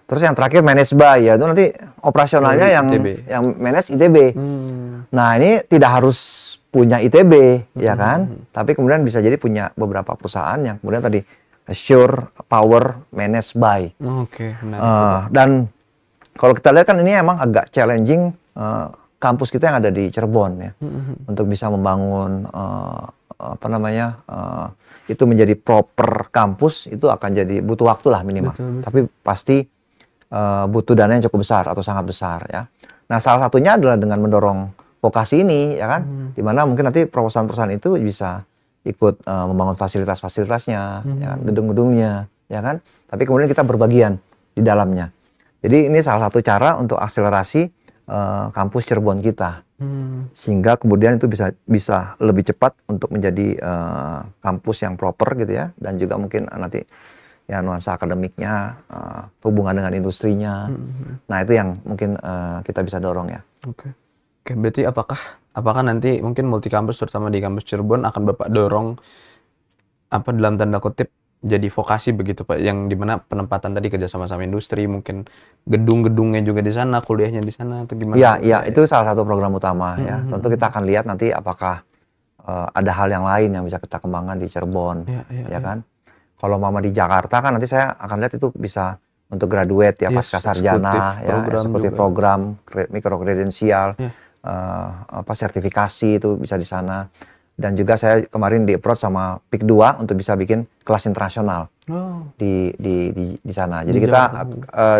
Terus yang terakhir managed by, ya itu nanti operasionalnya yang manage ITB. Nah, ini tidak harus punya ITB, ya kan, tapi kemudian bisa jadi punya beberapa perusahaan yang kemudian tadi assure, power, managed by. Dan kalau kita lihat kan ini emang agak challenging kampus kita yang ada di Cirebon ya, untuk bisa membangun itu menjadi proper kampus, itu akan jadi butuh waktu lah minimal. Tapi pasti butuh dana yang cukup besar atau sangat besar ya. Nah, salah satunya adalah dengan mendorong vokasi ini, ya kan, dimana mungkin nanti perusahaan-perusahaan itu bisa ikut membangun fasilitas-fasilitasnya, ya kan, gedung-gedungnya, ya kan. Tapi kemudian kita berbagian di dalamnya. Jadi ini salah satu cara untuk akselerasi kampus Cirebon kita, sehingga kemudian itu bisa lebih cepat untuk menjadi kampus yang proper gitu ya, dan juga mungkin nanti ya nuansa akademiknya, hubungan dengan industrinya. Nah, itu yang mungkin kita bisa dorong ya. Oke, berarti apakah nanti mungkin multi kampus terutama di kampus Cirebon akan Bapak dorong dalam tanda kutip jadi vokasi begitu Pak, yang dimana penempatan tadi kerja sama industri, mungkin gedung-gedungnya juga di sana, kuliahnya di sana, atau gimana? Iya, itu salah satu program utama ya. Tentu kita akan lihat nanti apakah ada hal yang lain yang bisa kita kembangkan di Cirebon, ya kan. Kalau mama di Jakarta kan nanti saya akan lihat itu bisa untuk graduate ya, pasca sarjana ya, eksekutif program, mikro kredensial, sertifikasi itu bisa di sana. Dan juga saya kemarin di approach sama PIK 2 untuk bisa bikin kelas internasional di sana. Jadi kita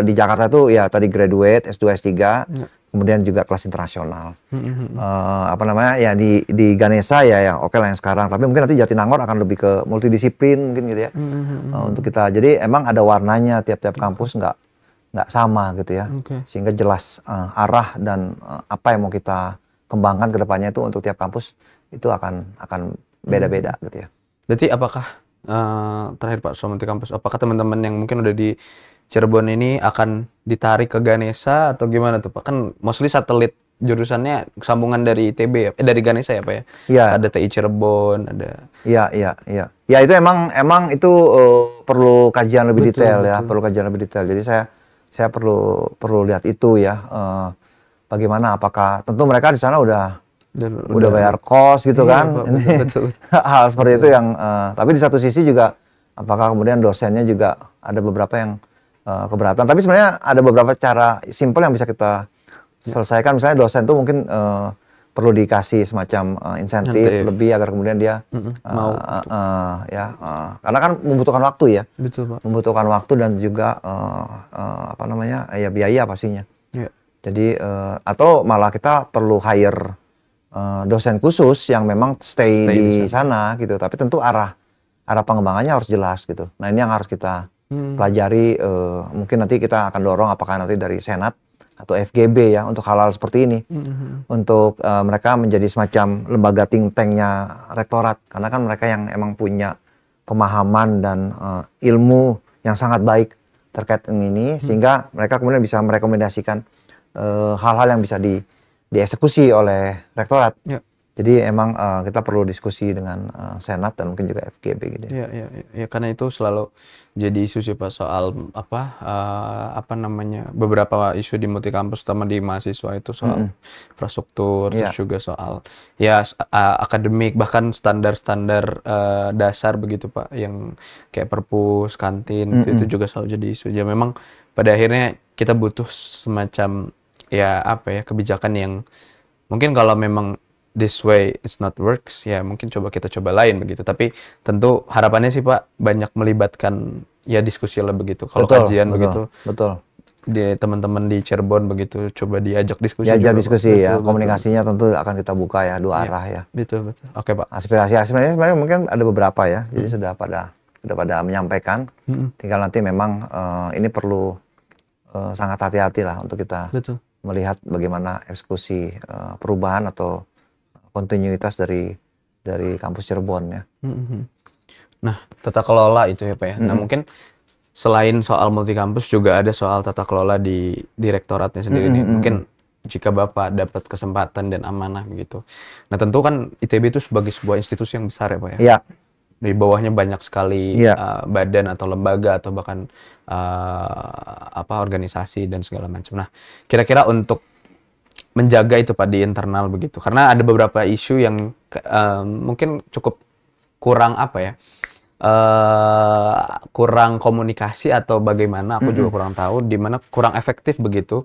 di Jakarta itu ya tadi graduate S2 S3, kemudian juga kelas internasional. Ya di Ganesha ya yang oke lah yang sekarang, tapi mungkin nanti Jatinangor akan lebih ke multidisiplin mungkin gitu ya. Untuk kita, jadi emang ada warnanya, tiap-tiap kampus nggak sama gitu ya, sehingga jelas arah dan apa yang mau kita kembangkan ke depannya itu untuk tiap kampus itu akan beda-beda gitu ya. Berarti apakah terakhir Pak soal multi kampus, apakah teman-teman yang mungkin udah di Cirebon ini akan ditarik ke Ganesha atau gimana tuh Pak? Kan mostly satelit jurusannya sambungan dari ITB ya, dari Ganesha ya Pak ya? Iya. Ada TI Cirebon, ada. Iya. Ya itu emang itu perlu kajian lebih detail ya, perlu kajian lebih detail. Jadi saya perlu lihat itu ya. Bagaimana, apakah tentu mereka di sana udah bayar kos gitu kan. Betul. Hal seperti itu yang tapi di satu sisi juga apakah kemudian dosennya juga ada beberapa yang keberatan. Tapi sebenarnya ada beberapa cara simpel yang bisa kita selesaikan. Misalnya dosen tuh mungkin perlu dikasih semacam insentif lebih agar kemudian dia mau karena kan membutuhkan waktu ya. Betul Pak. Membutuhkan waktu dan juga ya biaya pastinya. Jadi atau malah kita perlu hire dosen khusus yang memang stay di sana gitu. Tapi tentu arah pengembangannya harus jelas gitu. Nah, ini yang harus kita pelajari. Mungkin nanti kita akan dorong apakah nanti dari Senat atau FGB ya untuk hal-hal seperti ini. Untuk mereka menjadi semacam lembaga think tank-nya rektorat. Karena kan mereka yang emang punya pemahaman dan ilmu yang sangat baik terkait dengan ini. Sehingga mereka kemudian bisa merekomendasikan hal-hal yang bisa dieksekusi oleh rektorat. Jadi emang kita perlu diskusi dengan Senat dan mungkin juga FGB gitu. Ya, karena itu selalu jadi isu sih Pak soal apa namanya beberapa isu di multi kampus, terutama di mahasiswa itu soal infrastruktur, terus juga soal akademik, bahkan standar-standar dasar begitu Pak, yang kayak perpus, kantin itu juga selalu jadi isu. Ya memang pada akhirnya kita butuh semacam ya apa ya kebijakan yang mungkin kalau memang this way it's not works, ya mungkin kita coba lain begitu. Tapi tentu harapannya sih Pak banyak melibatkan ya diskusi lah begitu. Kalau kajian begitu, di teman-teman di Cirebon begitu coba diajak diskusi. Diajak diskusi ya, komunikasinya tentu akan kita buka ya dua arah ya. Betul. Oke Pak. Aspirasi sebenarnya mungkin ada beberapa ya. Jadi sudah pada menyampaikan. Tinggal nanti memang ini perlu sangat hati-hati lah untuk kita melihat bagaimana eksekusi perubahan atau kontinuitas dari kampus Cirebon ya. Nah, tata kelola itu ya Pak ya. Nah, mungkin selain soal multi kampus juga ada soal tata kelola di direktoratnya sendiri nih. Mungkin jika Bapak dapat kesempatan dan amanah begitu. Nah, tentu kan ITB itu sebagai sebuah institusi yang besar ya Pak ya. Iya. Di bawahnya banyak sekali badan atau lembaga atau bahkan organisasi dan segala macam. Nah, kira-kira untuk menjaga itu Pak di internal begitu, karena ada beberapa isu yang mungkin cukup kurang apa ya, kurang komunikasi atau bagaimana, aku juga kurang tahu, di mana kurang efektif begitu.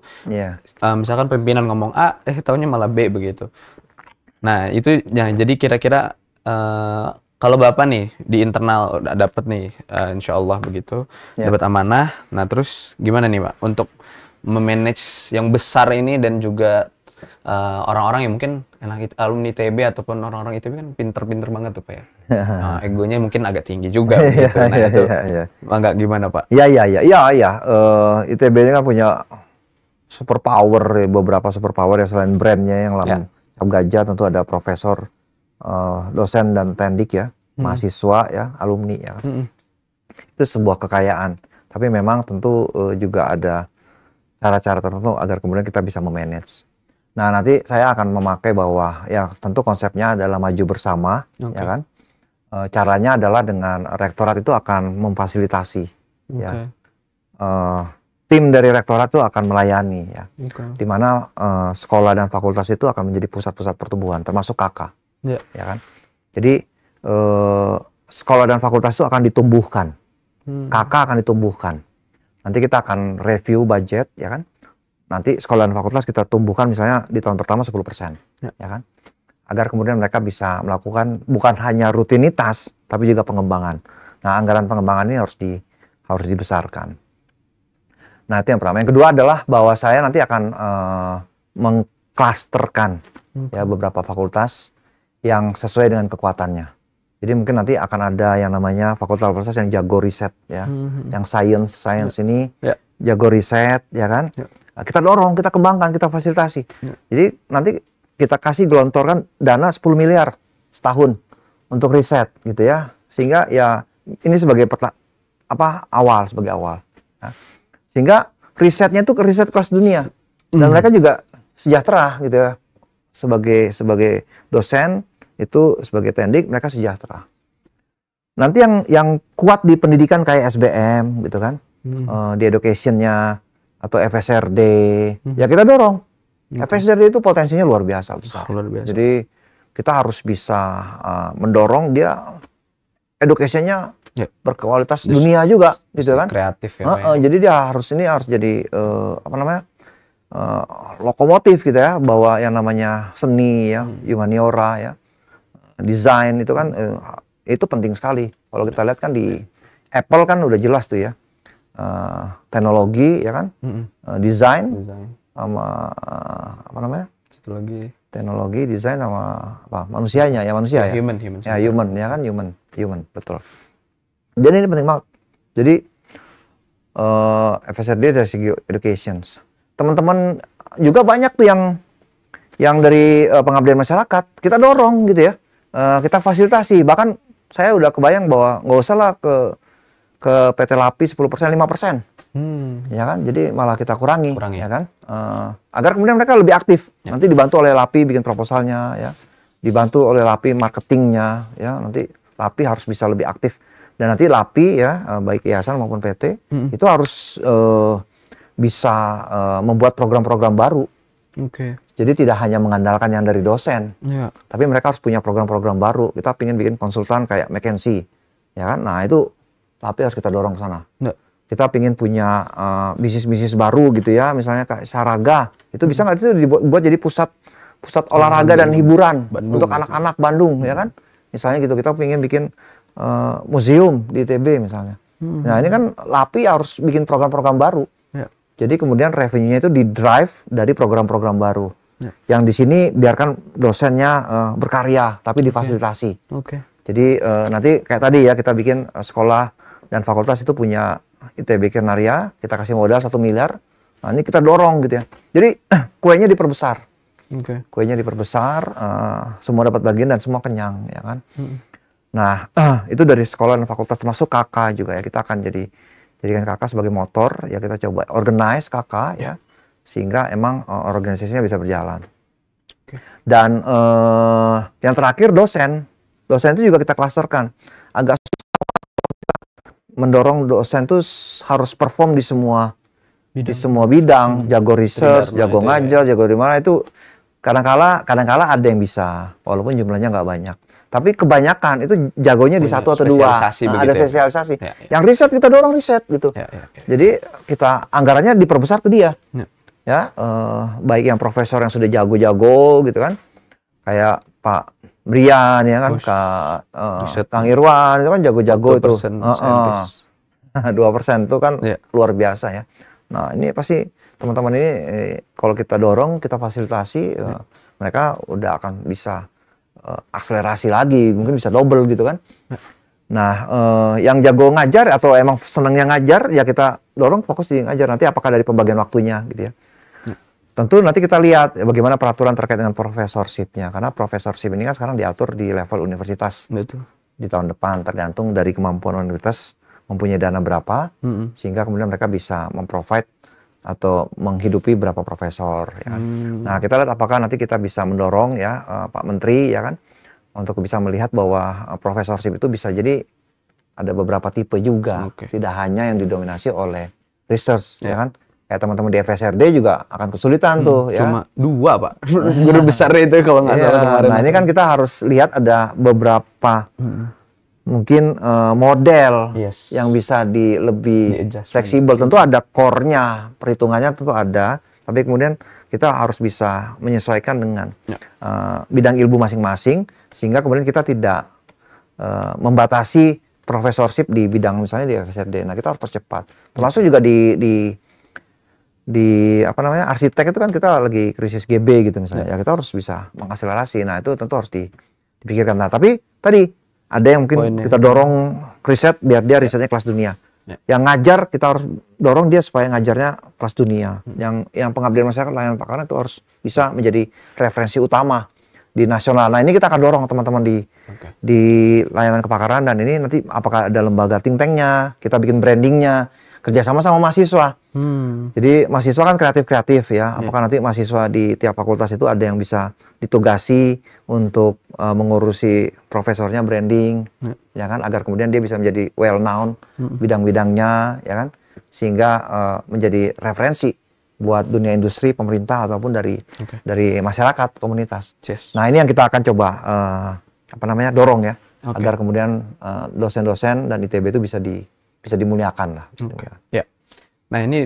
Misalkan pimpinan ngomong A, taunya malah B begitu. Nah itu ya, jadi kira-kira kalau Bapak nih di internal dapat nih, insya Allah begitu, dapat amanah. Nah terus gimana nih Pak untuk memanage yang besar ini dan juga orang-orang yang mungkin alumni ITB ataupun orang-orang ITB kan pinter-pinter banget tuh Pak ya. Egonya mungkin agak tinggi juga gitu. Nah itu enggak gimana Pak? Iya. ITB ini kan punya superpower, beberapa superpower ya selain brandnya yang lama cap gajah, tentu ada profesor, dosen dan pendik ya, mahasiswa ya, alumni ya. Itu sebuah kekayaan. Tapi memang tentu juga ada cara-cara tertentu agar kemudian kita bisa memanage. Nah nanti saya akan memakai bahwa ya tentu konsepnya adalah maju bersama, ya kan. Caranya adalah dengan rektorat itu akan memfasilitasi, ya. Tim dari rektorat itu akan melayani, ya. Di mana sekolah dan fakultas itu akan menjadi pusat-pusat pertumbuhan, termasuk KK, ya kan. Jadi sekolah dan fakultas itu akan ditumbuhkan, KK akan ditumbuhkan. Nanti kita akan review budget, ya kan. Nanti sekolah dan fakultas kita tumbuhkan misalnya di tahun pertama 10%, ya kan. Agar kemudian mereka bisa melakukan bukan hanya rutinitas, tapi juga pengembangan. Nah, anggaran pengembangan ini harus dibesarkan. Nah, itu yang pertama. Yang kedua adalah bahwa saya nanti akan mengklasterkan ya beberapa fakultas yang sesuai dengan kekuatannya. Jadi mungkin nanti akan ada yang namanya fakultas yang jago riset ya, yang science ini jago riset, ya kan. Nah, kita dorong, kita kembangkan, kita fasilitasi. Jadi nanti kita kasih gelontorkan dana 10 miliar setahun untuk riset gitu ya. Sehingga ya ini sebagai awal. Nah, sehingga risetnya itu riset kelas dunia. Dan mereka juga sejahtera gitu ya. Sebagai dosen itu sebagai tendik mereka sejahtera. Nanti yang kuat di pendidikan kayak SBM gitu kan. Di education-nya atau FSRD, ya kita dorong. FSRD itu potensinya luar biasa besar. Jadi kita harus bisa mendorong dia education-nya berkualitas dunia juga, gitu kan? Kreatif ya. Jadi dia harus jadi lokomotif gitu ya, bahwa yang namanya seni ya, humaniora ya, desain itu kan itu penting sekali. Kalau kita lihat kan di Apple kan udah jelas tuh ya. Teknologi ya kan, desain sama satu lagi teknologi, desain sama manusianya ya, manusia ya, human betul. Jadi ini penting banget. Jadi FSRD dari segi education, teman-teman juga banyak tuh yang dari pengabdian masyarakat kita dorong gitu ya, kita fasilitasi. Bahkan saya udah kebayang bahwa nggak usah lah ke PT LAPI 10%, 5%. Ya kan? Jadi malah kita kurangi. Ya kan? Agar kemudian mereka lebih aktif. Nanti dibantu oleh LAPI bikin proposalnya ya. dibantu oleh LAPI marketingnya, ya nanti LAPI harus bisa lebih aktif dan nanti LAPI ya baik yayasan maupun PT itu harus bisa membuat program-program baru. Jadi tidak hanya mengandalkan yang dari dosen, tapi mereka harus punya program-program baru. Kita ingin bikin konsultan kayak McKinsey, ya kan? Nah itu LAPI harus kita dorong ke sana. Kita ingin punya bisnis-bisnis baru gitu ya, misalnya kayak Saraga, itu bisa nggak itu dibuat jadi pusat olahraga dan hiburan untuk anak-anak Bandung, ya kan? Misalnya gitu, kita ingin bikin museum di ITB misalnya. Nah ini kan LAPI harus bikin program-program baru. Jadi kemudian revenue-nya itu di-drive dari program-program baru. Yang di sini biarkan dosennya berkarya, tapi difasilitasi. Jadi nanti kayak tadi ya, kita bikin sekolah dan fakultas itu punya ITB Kernaria, kita kasih modal 1 miliar. Nah ini kita dorong gitu ya. Jadi kuenya diperbesar. Kuenya diperbesar, semua dapat bagian dan semua kenyang, ya kan. Nah itu dari sekolah dan fakultas, termasuk KK juga ya. Kita akan jadikan KK sebagai motor, ya kita coba organize KK ya, sehingga emang organisasinya bisa berjalan. Dan yang terakhir dosen itu juga kita klasterkan. Agak mendorong dosen tuh harus perform di semua bidang, jago research, jago ngajar, jago di mana itu kadang-kala ada yang bisa, walaupun jumlahnya nggak banyak. Tapi kebanyakan itu jagonya di satu atau dua. Ada spesialisasi. Yang riset kita dorong riset gitu. Jadi kita anggarannya diperbesar ke dia. Ya, baik yang profesor yang sudah jago-jago gitu kan. Kayak Pak Brian ya kan, Kang Irwan itu kan jago-jago itu. 2% itu kan luar biasa ya. Nah, ini pasti teman-teman ini kalau kita dorong, kita fasilitasi, mereka udah akan bisa akselerasi lagi, mungkin bisa double gitu kan. Nah, yang jago ngajar atau emang senangnya ngajar, ya kita dorong fokus di ngajar. Nanti apakah dari pembagian waktunya gitu ya. Tentu nanti kita lihat bagaimana peraturan terkait dengan profesorship-nya. Karena profesorship ini kan sekarang diatur di level universitas. Di tahun depan, tergantung dari kemampuan universitas mempunyai dana berapa, sehingga kemudian mereka bisa memprovide atau menghidupi berapa profesor ya kan. Nah, kita lihat apakah nanti kita bisa mendorong ya Pak Menteri ya kan untuk bisa melihat bahwa profesorship itu bisa jadi ada beberapa tipe juga, tidak hanya yang didominasi oleh research ya kan. Kayak teman-teman di FSRD juga akan kesulitan tuh ya. Cuma 2 Pak guru besar itu kalau nggak salah kemarin. Nah, ini kan kita harus lihat ada beberapa mungkin model yang bisa lebih fleksibel. Tentu ada core-nya, perhitungannya tentu ada, tapi kemudian kita harus bisa menyesuaikan dengan bidang ilmu masing-masing, sehingga kemudian kita tidak membatasi profesorship di bidang misalnya di FSRD. Nah, kita harus percepat. Termasuk juga di apa namanya, arsitek itu kan kita lagi krisis GB gitu misalnya. Ya kita harus bisa mengakselerasi. Nah, itu tentu harus dipikirkan. Nah, tapi tadi ada yang mungkin kita dorong riset biar dia risetnya kelas dunia. Yang ngajar kita harus dorong dia supaya ngajarnya kelas dunia. Yang pengabdian masyarakat layanan pakaran itu harus bisa menjadi referensi utama di nasional. Nah, ini kita akan dorong teman-teman di layanan kepakaran, dan ini nanti apakah ada lembaga think tank-nya, kita bikin brandingnya, kerjasama sama mahasiswa. Jadi mahasiswa kan kreatif ya. Apakah nanti mahasiswa di tiap fakultas itu ada yang bisa ditugasi untuk mengurusi profesornya branding, ya kan, agar kemudian dia bisa menjadi well known bidang-bidangnya, ya kan, sehingga menjadi referensi buat dunia industri, pemerintah ataupun dari masyarakat komunitas. Nah, ini yang kita akan coba dorong ya, agar kemudian dosen-dosen dan ITB itu bisa dimuliakan lah. Ya. Nah, ini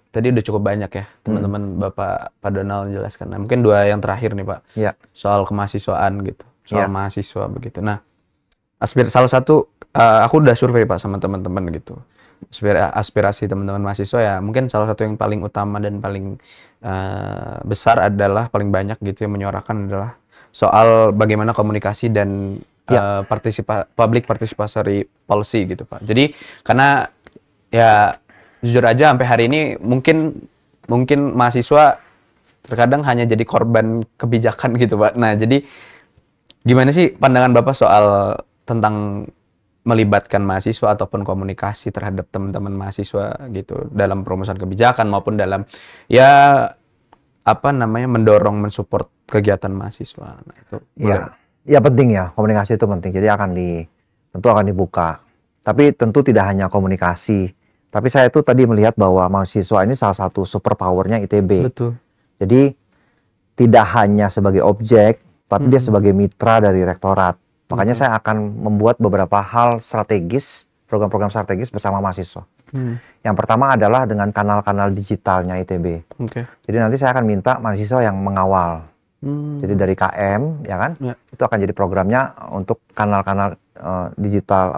tadi udah cukup banyak ya teman-teman Bapak Pak Donald menjelaskan. Nah, mungkin 2 yang terakhir nih Pak, soal kemahasiswaan gitu, soal mahasiswa begitu. Nah, salah satu aku udah survei Pak sama teman-teman gitu. Aspirasi teman-teman mahasiswa ya, mungkin salah satu yang paling utama dan paling besar adalah paling banyak gitu yang menyuarakan adalah soal bagaimana komunikasi dan public participatory policy gitu Pak. Jadi karena ya jujur aja sampai hari ini mungkin mahasiswa terkadang hanya jadi korban kebijakan gitu Pak. Nah, jadi gimana sih pandangan Bapak soal tentang melibatkan mahasiswa ataupun komunikasi terhadap teman-teman mahasiswa gitu dalam perumusan kebijakan maupun dalam mendorong, mensupport kegiatan mahasiswa. Nah, itu ya penting ya, komunikasi itu penting. Jadi tentu akan dibuka. Tapi tentu tidak hanya komunikasi. Tapi saya itu tadi melihat bahwa mahasiswa ini salah satu superpowernya ITB. Betul. Jadi tidak hanya sebagai objek, tapi dia sebagai mitra dari rektorat. Makanya saya akan membuat beberapa hal strategis, program-program strategis bersama mahasiswa. Yang pertama adalah dengan kanal-kanal digitalnya ITB. Jadi nanti saya akan minta mahasiswa yang mengawal. Jadi dari KM, ya kan, itu akan jadi programnya untuk kanal-kanal digital,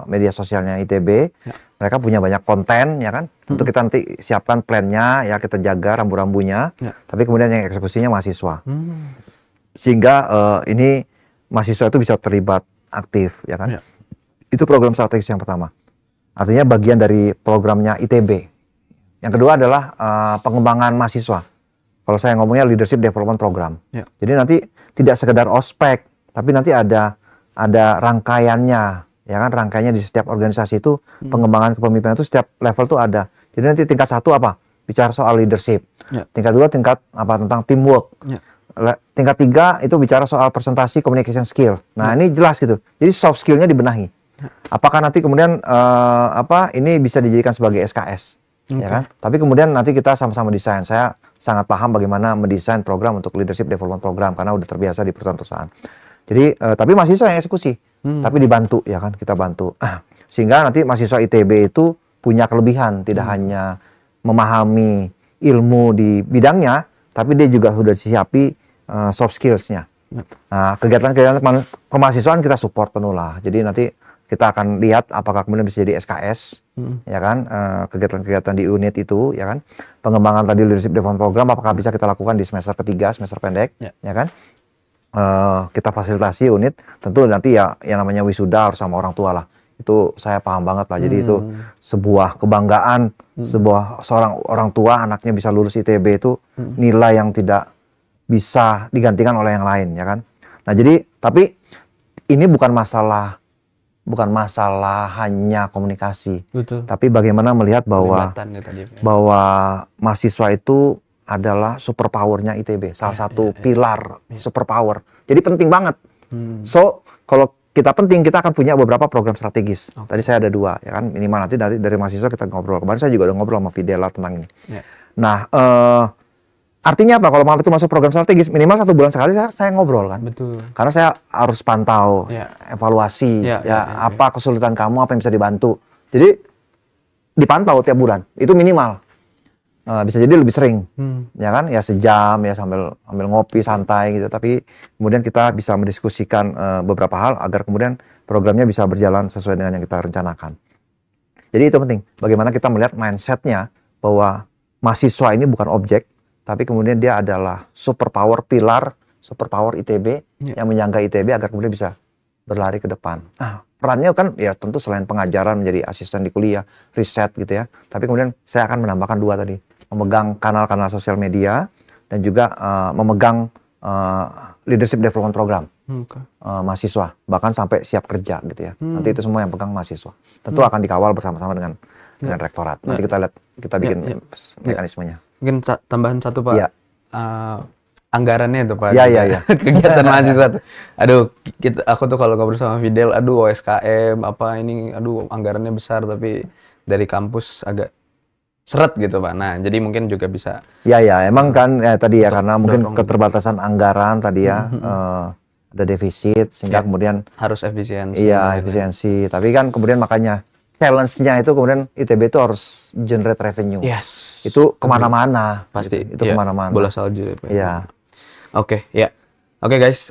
media sosialnya ITB. Mereka punya banyak konten, ya kan. Tentu kita nanti siapkan plannya, ya kita jaga rambu-rambunya. Tapi kemudian yang eksekusinya mahasiswa. Sehingga ini mahasiswa itu bisa terlibat aktif, ya kan. Itu program strategis yang pertama. Artinya bagian dari programnya ITB. Yang kedua adalah pengembangan mahasiswa. Kalau saya ngomongnya leadership development program. Jadi nanti tidak sekedar ospek, tapi nanti ada rangkaiannya, ya kan, rangkaiannya di setiap organisasi itu pengembangan kepemimpinan itu setiap level tuh ada. Jadi nanti tingkat 1 bicara soal leadership. Tingkat 2 tentang teamwork. Tingkat 3 itu bicara soal presentasi communication skill. Nah, ini jelas gitu. Jadi soft skillnya dibenahi. Apakah nanti kemudian ini bisa dijadikan sebagai SKS, ya kan? Tapi kemudian nanti kita sama-sama desain. Saya sangat paham bagaimana mendesain program untuk leadership development program karena udah terbiasa di perusahaan-perusahaan. Jadi tapi mahasiswa yang eksekusi, tapi dibantu, ya kan, kita bantu. Sehingga nanti mahasiswa ITB itu punya kelebihan, tidak hanya memahami ilmu di bidangnya, tapi dia juga sudah disiapi soft skills-nya. Nah, kegiatan-kegiatan kemahasiswaan kita support penuh lah. Jadi nanti kita akan lihat apakah kemudian bisa jadi SKS, ya kan, kegiatan-kegiatan di unit itu, ya kan, pengembangan tadi leadership development program, apakah bisa kita lakukan di semester ketiga, semester pendek, ya kan, kita fasilitasi unit, tentu nanti ya yang namanya wisuda harus sama orang tua lah, itu saya paham banget lah, jadi itu sebuah kebanggaan, seorang orang tua anaknya bisa lulus ITB itu nilai yang tidak bisa digantikan oleh yang lain, ya kan. Nah jadi, tapi ini bukan masalah hanya komunikasi, tapi bagaimana melihat bahwa mahasiswa itu adalah superpowernya ITB, salah satu pilar superpower. Jadi penting banget. So kalau kita penting, kita akan punya beberapa program strategis. Tadi saya ada 2, ya kan, minimal nanti dari mahasiswa kita ngobrol. Kemarin saya juga udah ngobrol sama Fidela tentang ini. Nah, artinya apa? Kalau mau itu masuk program strategis, minimal 1 bulan sekali saya ngobrol kan. Betul. Karena saya harus pantau, evaluasi, apa kesulitan kamu, apa yang bisa dibantu. Jadi dipantau tiap bulan, itu minimal. Bisa jadi lebih sering, ya kan? Ya sejam, ya sambil ngopi santai gitu. Tapi kemudian kita bisa mendiskusikan beberapa hal agar kemudian programnya bisa berjalan sesuai dengan yang kita rencanakan. Jadi itu penting. Bagaimana kita melihat mindsetnya bahwa mahasiswa ini bukan objek, tapi kemudian dia adalah superpower, pilar superpower ITB yang menyangga ITB agar kemudian bisa berlari ke depan. Perannya kan ya tentu selain pengajaran menjadi asisten di kuliah, riset gitu ya. Tapi kemudian saya akan menambahkan 2 tadi, memegang kanal-kanal sosial media dan juga memegang leadership development program mahasiswa, bahkan sampai siap kerja gitu ya. Nanti itu semua yang pegang mahasiswa. Tentu akan dikawal bersama-sama dengan rektorat. Nanti kita lihat, kita bikin mekanismenya. Mungkin tambahan 1 Pak, anggarannya itu Pak, kegiatan mahasiswa tuh. Aduh, aku tuh kalau ngobrol sama Fidel, aduh OSKM apa ini, aduh anggarannya besar tapi dari kampus agak seret gitu Pak. Nah, jadi mungkin juga bisa. Ya, emang kan tadi ya karena mungkin keterbatasan anggaran tadi ya, ada defisit sehingga kemudian harus efisiensi. Iya, efisiensi. Tapi kan kemudian makanya challenge-nya itu kemudian ITB itu harus generate revenue. Itu kemana-mana. Pasti. Gitu. Itu kemana-mana. Bola salju ya Pak. Iya. Oke guys,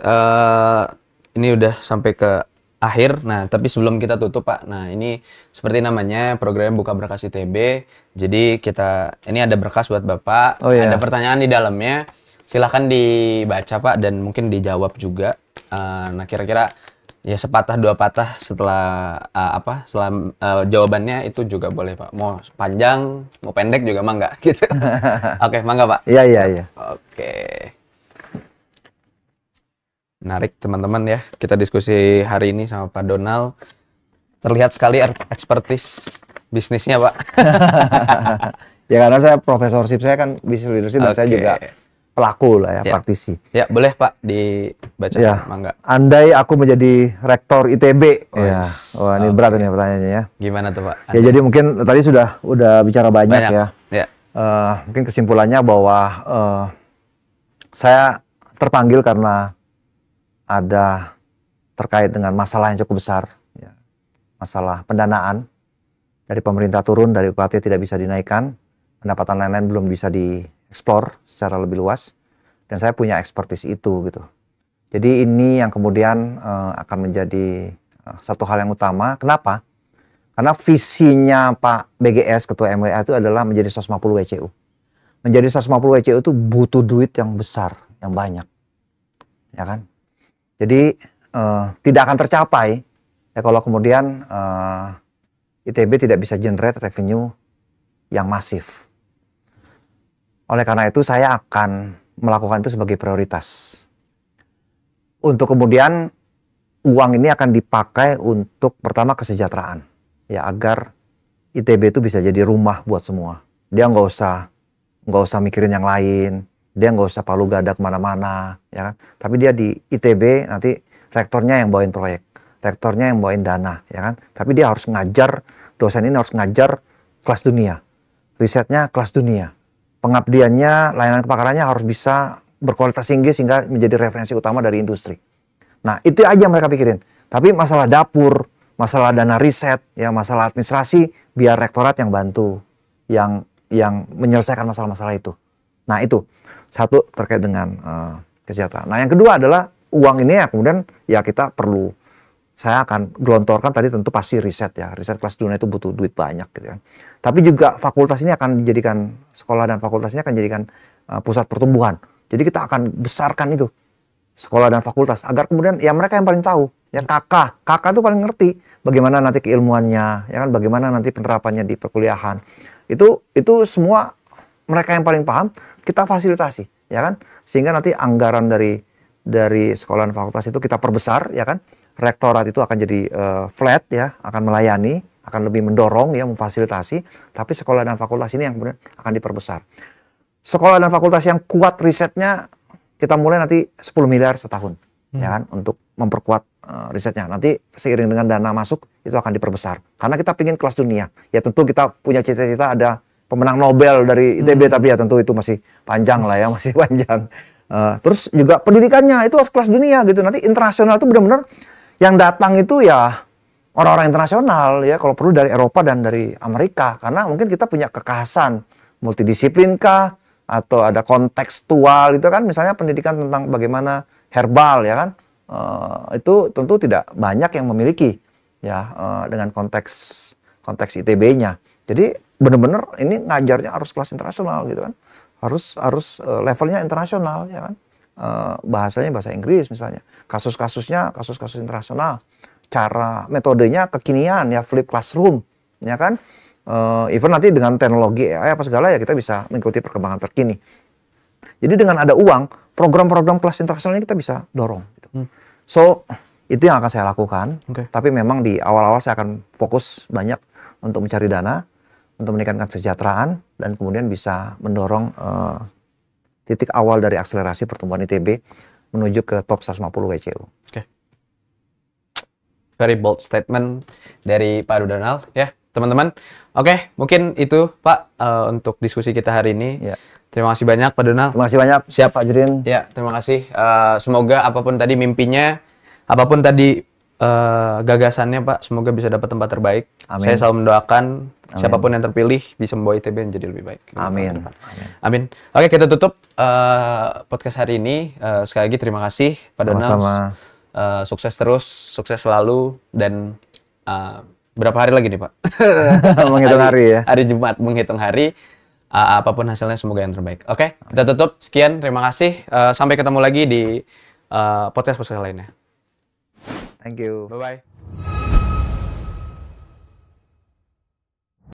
ini udah sampai ke akhir. Nah, tapi sebelum kita tutup Pak, nah ini seperti namanya program Buka Berkas ITB. Jadi ini ada berkas buat Bapak, ada pertanyaan di dalamnya. Silahkan dibaca Pak dan mungkin dijawab juga. Nah, kira-kira ya sepatah 2 patah setelah jawabannya itu juga boleh Pak. Mau panjang, mau pendek juga mangga gitu. Oke, mangga Pak. Iya. Oke. Menarik teman-teman ya, kita diskusi hari ini sama Pak Donald. Terlihat sekali expertise bisnisnya Pak. Ya karena saya profesorship, saya kan business leadership dan saya juga pelaku lah ya, praktisi. Ya, boleh Pak dibaca, mangga. Andai aku menjadi rektor ITB. Ya. Wah, ini berat nih pertanyaannya ya. Gimana tuh Pak? Ya, jadi mungkin tadi udah bicara banyak ya. Ya. Mungkin kesimpulannya bahwa saya terpanggil karena ada terkait dengan masalah yang cukup besar, ya. Masalah pendanaan dari pemerintah turun, dari UKT tidak bisa dinaikkan, pendapatan lain-lain belum bisa dieksplor secara lebih luas, dan saya punya expertise itu gitu. Jadi ini yang kemudian akan menjadi satu hal yang utama. Kenapa? Karena visinya Pak BGS, Ketua MWA itu adalah menjadi 150 WCU. Menjadi 150 WCU itu butuh duit yang besar, yang banyak, ya kan? Jadi tidak akan tercapai ya kalau kemudian ITB tidak bisa generate revenue yang masif. Oleh karena itu saya akan melakukan itu sebagai prioritas. Untuk kemudian uang ini akan dipakai untuk pertama kesejahteraan, ya, agar ITB itu bisa jadi rumah buat semua. Dia nggak usah mikirin yang lain, dia nggak usah palu gada kemana-mana, ya kan? Tapi dia di ITB nanti rektornya yang bawain proyek, rektornya yang bawain dana, ya kan? Tapi dia harus ngajar, dosen ini harus ngajar kelas dunia, risetnya kelas dunia, pengabdiannya, layanan kepakarannya harus bisa berkualitas tinggi sehingga menjadi referensi utama dari industri. Nah, itu aja mereka pikirin. Tapi masalah dapur, masalah dana riset, ya, masalah administrasi, biar rektorat yang bantu, yang menyelesaikan masalah-masalah itu. Nah, itu satu terkait dengan kesejahteraan. Nah, yang kedua adalah uang ini ya kemudian ya kita perlu, saya akan gelontorkan tadi tentu pasti riset ya. Riset kelas dunia itu butuh duit banyak gitu kan. Tapi juga fakultas ini akan dijadikan, sekolah dan fakultas ini akan dijadikan pusat pertumbuhan. Jadi kita akan besarkan itu sekolah dan fakultas agar kemudian ya mereka yang paling tahu, ya kakak itu paling ngerti bagaimana nanti keilmuannya, ya kan, bagaimana nanti penerapannya di perkuliahan. Itu semua mereka yang paling paham, kita fasilitasi, ya kan, sehingga nanti anggaran dari sekolah dan fakultas itu kita perbesar, ya kan. Rektorat itu akan jadi flat, ya, akan melayani, akan lebih mendorong, ya, memfasilitasi. Tapi sekolah dan fakultas ini yang kemudian akan diperbesar. Sekolah dan fakultas yang kuat risetnya, kita mulai nanti 10 miliar setahun, ya kan, untuk memperkuat risetnya. Nanti seiring dengan dana masuk itu akan diperbesar. Karena kita ingin kelas dunia. Ya tentu kita punya cita-cita ada pemenang Nobel dari ITB, tapi ya tentu itu masih panjang lah ya, masih panjang. Terus juga pendidikannya itu harus kelas dunia gitu. Nanti internasional itu benar-benar yang datang itu ya orang-orang internasional, ya, kalau perlu dari Eropa dan dari Amerika. Karena mungkin kita punya kekhasan multidisiplin kah, atau ada kontekstual itu kan, misalnya pendidikan tentang bagaimana herbal, ya kan, itu tentu tidak banyak yang memiliki, ya, dengan konteks ITB-nya. Jadi benar-benar ini ngajarnya harus kelas internasional gitu kan, harus levelnya internasional, ya kan, bahasanya bahasa Inggris misalnya, kasus-kasusnya kasus-kasus internasional, cara metodenya kekinian, ya, flip classroom, ya kan. Even nanti dengan teknologi AI apa segala ya kita bisa mengikuti perkembangan terkini. Jadi dengan ada uang, program-program kelas internasional ini kita bisa dorong. Gitu. So itu yang akan saya lakukan. Tapi memang di awal-awal saya akan fokus banyak untuk mencari dana, untuk meningkatkan kesejahteraan, dan kemudian bisa mendorong titik awal dari akselerasi pertumbuhan ITB menuju ke top 150 WCU. Very bold statement dari Pak Donald, ya. Teman-teman, oke, mungkin itu Pak untuk diskusi kita hari ini. Ya. Terima kasih banyak Pak Donald. Terima kasih banyak. Siap Pak Judin. Ya, terima kasih. Semoga apapun tadi mimpinya, apapun tadi gagasannya Pak, semoga bisa dapat tempat terbaik. Amin. Saya selalu mendoakan siapapun yang terpilih bisa membawa ITB menjadi lebih baik. Amin. Amin. Oke, kita tutup podcast hari ini. Sekali lagi terima kasih Pak Donald. Sama-sama. Sukses terus, sukses selalu, dan berapa hari lagi nih Pak? Menghitung hari ya. Hari Jumat, menghitung hari. Apapun hasilnya semoga yang terbaik. Oke, kita tutup. Sekian, terima kasih. Sampai ketemu lagi di podcast lainnya. Thank you. Bye-bye.